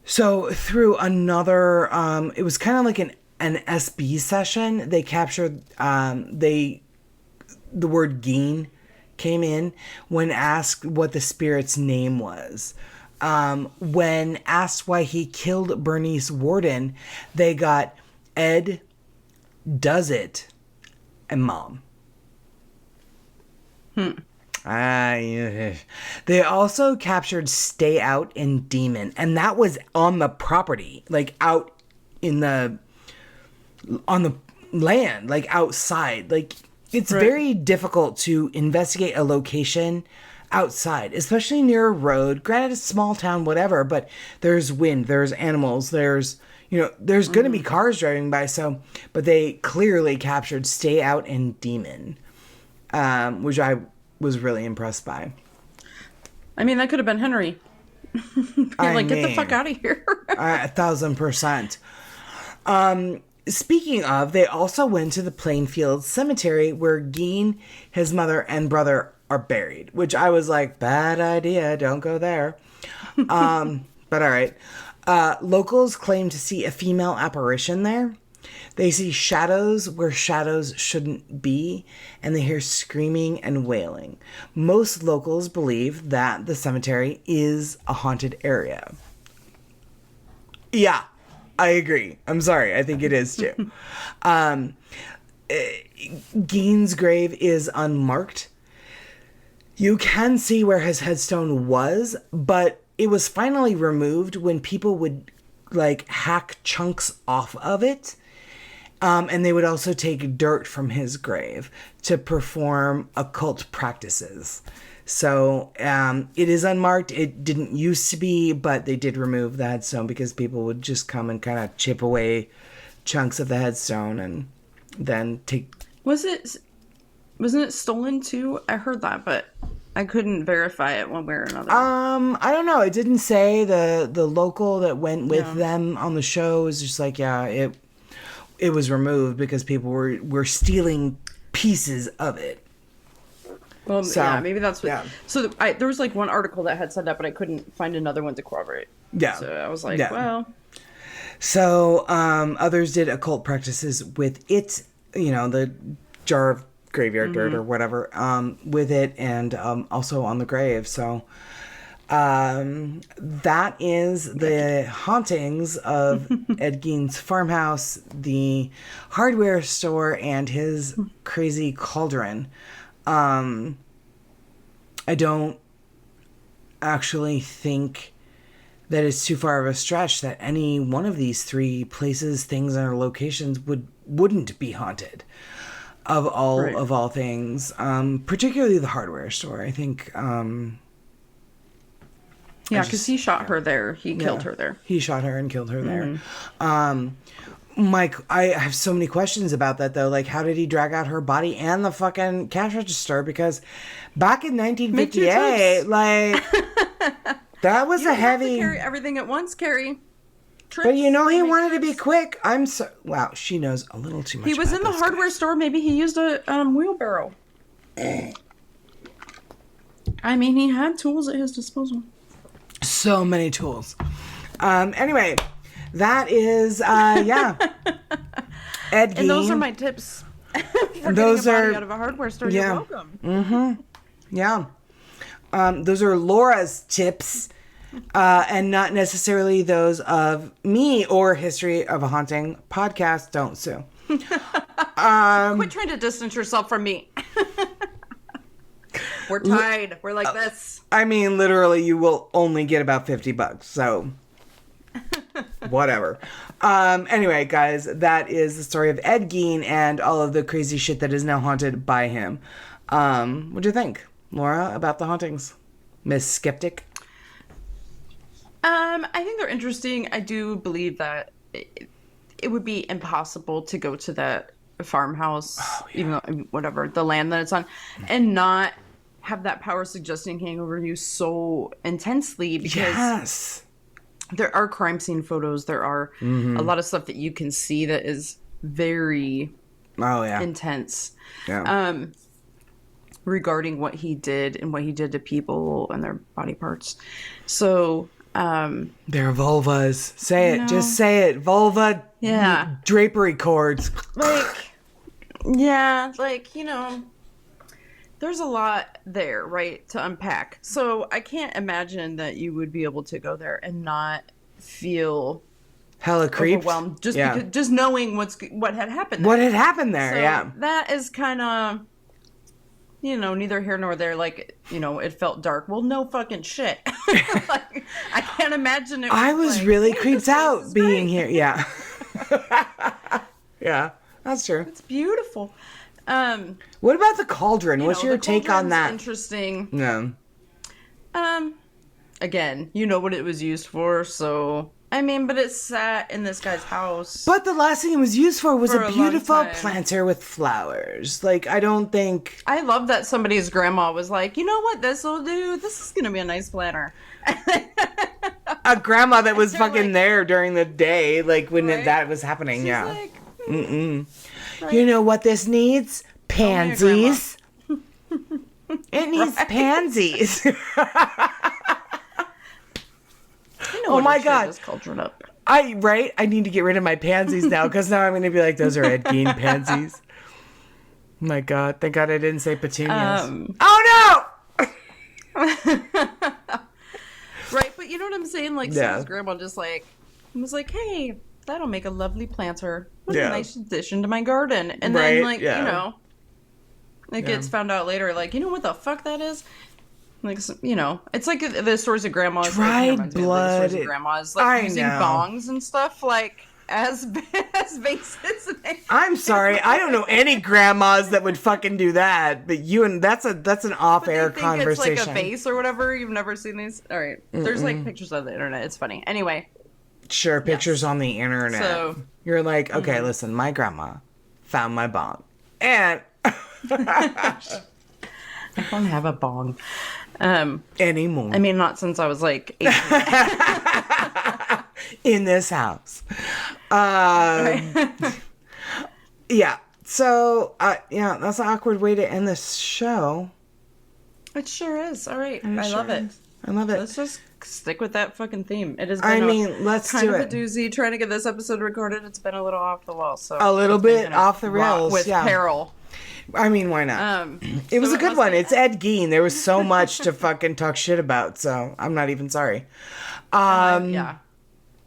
[SPEAKER 2] So through another, it was kind of like an SB session. They captured, the word Gein came in when asked what the spirit's name was. When asked why he killed Bernice Warden, they got Ed, Does It, and Mom. They also captured Stay Out and Demon, and that was on the property, like out on the land, like outside. Like, it's very difficult to investigate a location outside, especially near a road. Granted, it's a small town, whatever, but there's wind, there's animals, there's going to be cars driving by. So, but they clearly captured Stay Out and Demon, which I was really impressed by.
[SPEAKER 1] I mean, that could have been Henry. Get the fuck out of here.
[SPEAKER 2] 1,000%. Speaking of, they also went to the Plainfield Cemetery where Gein, his mother, and brother are buried, which I was like, bad idea, don't go there. But all right. Locals claim to see a female apparition there. They see shadows where shadows shouldn't be, and they hear screaming and wailing. Most locals believe that the cemetery is a haunted area. Yeah, I agree. I'm sorry. I think it is too. Gein's grave is unmarked. You can see where his headstone was, but it was finally removed when people would hack chunks off of it. And they would also take dirt from his grave to perform occult practices. So it is unmarked. It didn't used to be, but they did remove the headstone because people would just come and kind of chip away chunks of the headstone and then take...
[SPEAKER 1] Wasn't it stolen too? I heard that, but I couldn't verify it one way or another.
[SPEAKER 2] I don't know. It didn't say. The local that went with them on the show was just like, it was removed because people were stealing pieces of it.
[SPEAKER 1] Well, so, maybe that's what... Yeah. So there was one article that had said that, but I couldn't find another one to corroborate. Yeah. So I was like, well...
[SPEAKER 2] So others did occult practices with it, the jar of graveyard dirt or whatever, with it, and also on the grave. So that is the hauntings of Ed Gein's farmhouse, the hardware store, and his crazy cauldron. I don't actually think that it's too far of a stretch that any one of these three places, things, or locations wouldn't be haunted. Of all things, particularly the hardware store. I think.
[SPEAKER 1] Because he shot her there. He killed her there.
[SPEAKER 2] He shot her and killed her there. Mike, I have so many questions about that though. Like, how did he drag out her body and the fucking cash register? Because back in 1958, that was a heavy.
[SPEAKER 1] Have to carry everything at once, Carrie.
[SPEAKER 2] Trips, but he wanted to be quick. Wow, she knows a little too much.
[SPEAKER 1] He was in the hardware store. Maybe he used a wheelbarrow. I mean, he had tools at his disposal.
[SPEAKER 2] So many tools. Anyway, that is Ed Gein.
[SPEAKER 1] And those are my tips for getting a body out of a hardware store. You're welcome.
[SPEAKER 2] Mm-hmm. Yeah. Those are Laura's tips. And not necessarily those of me or History of a Haunting podcast. Don't sue.
[SPEAKER 1] Quit trying to distance yourself from me. We're tied. We're like this.
[SPEAKER 2] I mean, literally, you will only get about $50. So, whatever. Anyway, guys, that is the story of Ed Gein and all of the crazy shit that is now haunted by him. What do you think, Laura, about the hauntings? Miss Skeptic?
[SPEAKER 1] I think they're interesting. I do believe that it would be impossible to go to that farmhouse, even though, whatever, the land that it's on, and not have that power suggesting hang over you so intensely, because there are crime scene photos. There are a lot of stuff that you can see that is very intense. Yeah. Regarding what he did and what he did to people and their body parts. So...
[SPEAKER 2] They're vulvas. Say it. Just say it. Vulva.
[SPEAKER 1] Yeah.
[SPEAKER 2] Drapery cords.
[SPEAKER 1] There's a lot there, right, to unpack. So I can't imagine that you would be able to go there and not feel
[SPEAKER 2] hella creeped,
[SPEAKER 1] overwhelmed, just knowing what had happened there.
[SPEAKER 2] What had happened there? So
[SPEAKER 1] that is kind of, neither here nor there. It felt dark. Well, no fucking shit. I can't imagine it.
[SPEAKER 2] I was really creeped out being here. Yeah. Yeah, that's true.
[SPEAKER 1] It's beautiful.
[SPEAKER 2] What about the cauldron? What's your take on that?
[SPEAKER 1] Interesting.
[SPEAKER 2] Yeah.
[SPEAKER 1] Again, you know what it was used for, so I mean, but it sat in this guy's house.
[SPEAKER 2] But the last thing it was used for was
[SPEAKER 1] For
[SPEAKER 2] a
[SPEAKER 1] a
[SPEAKER 2] beautiful
[SPEAKER 1] long time.
[SPEAKER 2] planter with flowers. Like, I don't think...
[SPEAKER 1] I love that somebody's grandma was like, you know what this will do? This is gonna be a nice planter.
[SPEAKER 2] A grandma that was
[SPEAKER 1] They're
[SPEAKER 2] fucking
[SPEAKER 1] like-
[SPEAKER 2] there during the day, like, when
[SPEAKER 1] Right?
[SPEAKER 2] that was happening,
[SPEAKER 1] She's
[SPEAKER 2] yeah.
[SPEAKER 1] like, right.
[SPEAKER 2] You know what this needs? Pansies. It needs pansies.
[SPEAKER 1] I know
[SPEAKER 2] Oh
[SPEAKER 1] what
[SPEAKER 2] my
[SPEAKER 1] shit
[SPEAKER 2] God.
[SPEAKER 1] this cauldron up.
[SPEAKER 2] I need to get rid of my pansies now, because now I'm going to be like, those are Ed Gein pansies. My God, thank God I didn't say petunias. Oh no!
[SPEAKER 1] Right, but you know what I'm saying? Like,
[SPEAKER 2] Yeah.
[SPEAKER 1] so his grandma just like was like, hey, that'll make a lovely planter. What
[SPEAKER 2] Yeah.
[SPEAKER 1] a nice addition to my garden. And
[SPEAKER 2] Right,
[SPEAKER 1] then, like,
[SPEAKER 2] yeah.
[SPEAKER 1] you know, it gets found out later, like, you know what the fuck that is? Like, you know, it's like the stories of grandmas. It
[SPEAKER 2] Dried
[SPEAKER 1] reminds me of
[SPEAKER 2] blood.
[SPEAKER 1] the stories of grandmas, like,
[SPEAKER 2] I
[SPEAKER 1] using
[SPEAKER 2] know.
[SPEAKER 1] bongs and stuff, like, as bases.
[SPEAKER 2] I'm sorry, I don't know any grandmas that would fucking do that, but that's an off-air
[SPEAKER 1] They think
[SPEAKER 2] conversation.
[SPEAKER 1] it's like a vase or whatever. You've never seen these? All right. There's, like, pictures on the internet. It's funny. Anyway.
[SPEAKER 2] Sure, pictures on the internet.
[SPEAKER 1] So-
[SPEAKER 2] You're like, okay, listen, my grandma found my bong. And
[SPEAKER 1] I don't have a bong.
[SPEAKER 2] anymore.
[SPEAKER 1] I mean, not since I was like 18.
[SPEAKER 2] In this house. Yeah. So, yeah, that's an awkward way to end this show.
[SPEAKER 1] It sure is. All right. I
[SPEAKER 2] sure
[SPEAKER 1] love it.
[SPEAKER 2] is. I love it.
[SPEAKER 1] Let's just stick with that fucking theme. It has been
[SPEAKER 2] I mean, let's
[SPEAKER 1] kind
[SPEAKER 2] do
[SPEAKER 1] of
[SPEAKER 2] it.
[SPEAKER 1] a doozy trying to get this episode recorded. It's been a little off the wall. So
[SPEAKER 2] A little
[SPEAKER 1] it's been
[SPEAKER 2] bit
[SPEAKER 1] kind
[SPEAKER 2] off the
[SPEAKER 1] rock
[SPEAKER 2] rails,
[SPEAKER 1] with
[SPEAKER 2] yeah.
[SPEAKER 1] peril.
[SPEAKER 2] I mean, why not? It was
[SPEAKER 1] so
[SPEAKER 2] a good
[SPEAKER 1] must
[SPEAKER 2] one.
[SPEAKER 1] be-
[SPEAKER 2] It's Ed Gein. There was so much to fucking talk shit about, so I'm not even sorry.
[SPEAKER 1] Yeah.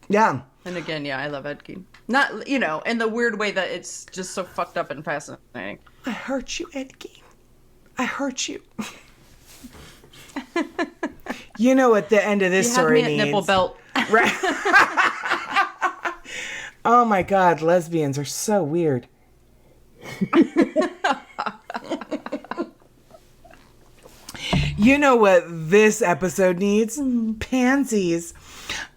[SPEAKER 2] Yeah.
[SPEAKER 1] And again, yeah, I love Ed Gein. Not, you know, in the weird way that it's just so fucked up and fascinating.
[SPEAKER 2] I hurt you, Ed Gein. I hurt you. You know what the end of this
[SPEAKER 1] You had
[SPEAKER 2] story
[SPEAKER 1] me at
[SPEAKER 2] needs.
[SPEAKER 1] nipple belt.
[SPEAKER 2] Right. Oh my God, lesbians are so weird. You know what this episode needs? Pansies.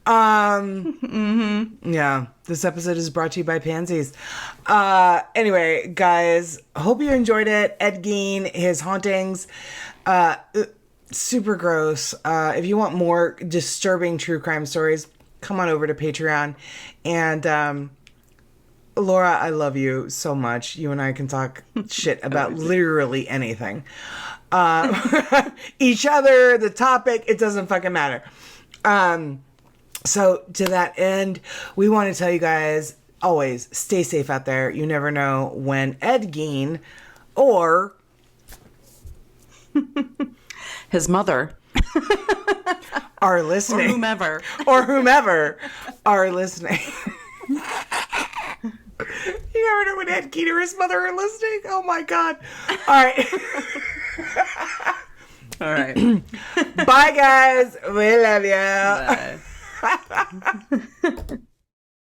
[SPEAKER 2] Yeah, this episode is brought to you by Pansies. Anyway, guys, hope you enjoyed it. Ed Gein, his hauntings. Super gross. If you want more disturbing true crime stories, come on over to Patreon. And Laura, I love you so much. You and I can talk shit about literally anything. Each other, the topic, it doesn't fucking matter. So to that end, we want to tell you guys, always stay safe out there. You never know when Ed Gein or
[SPEAKER 1] His mother.
[SPEAKER 2] are
[SPEAKER 1] Or
[SPEAKER 2] listening.
[SPEAKER 1] whomever.
[SPEAKER 2] Or whomever are listening. You never know when Ed Gein or his mother are listening. Oh my God. All right.
[SPEAKER 1] All right.
[SPEAKER 2] Bye, guys. We love you.
[SPEAKER 1] Bye.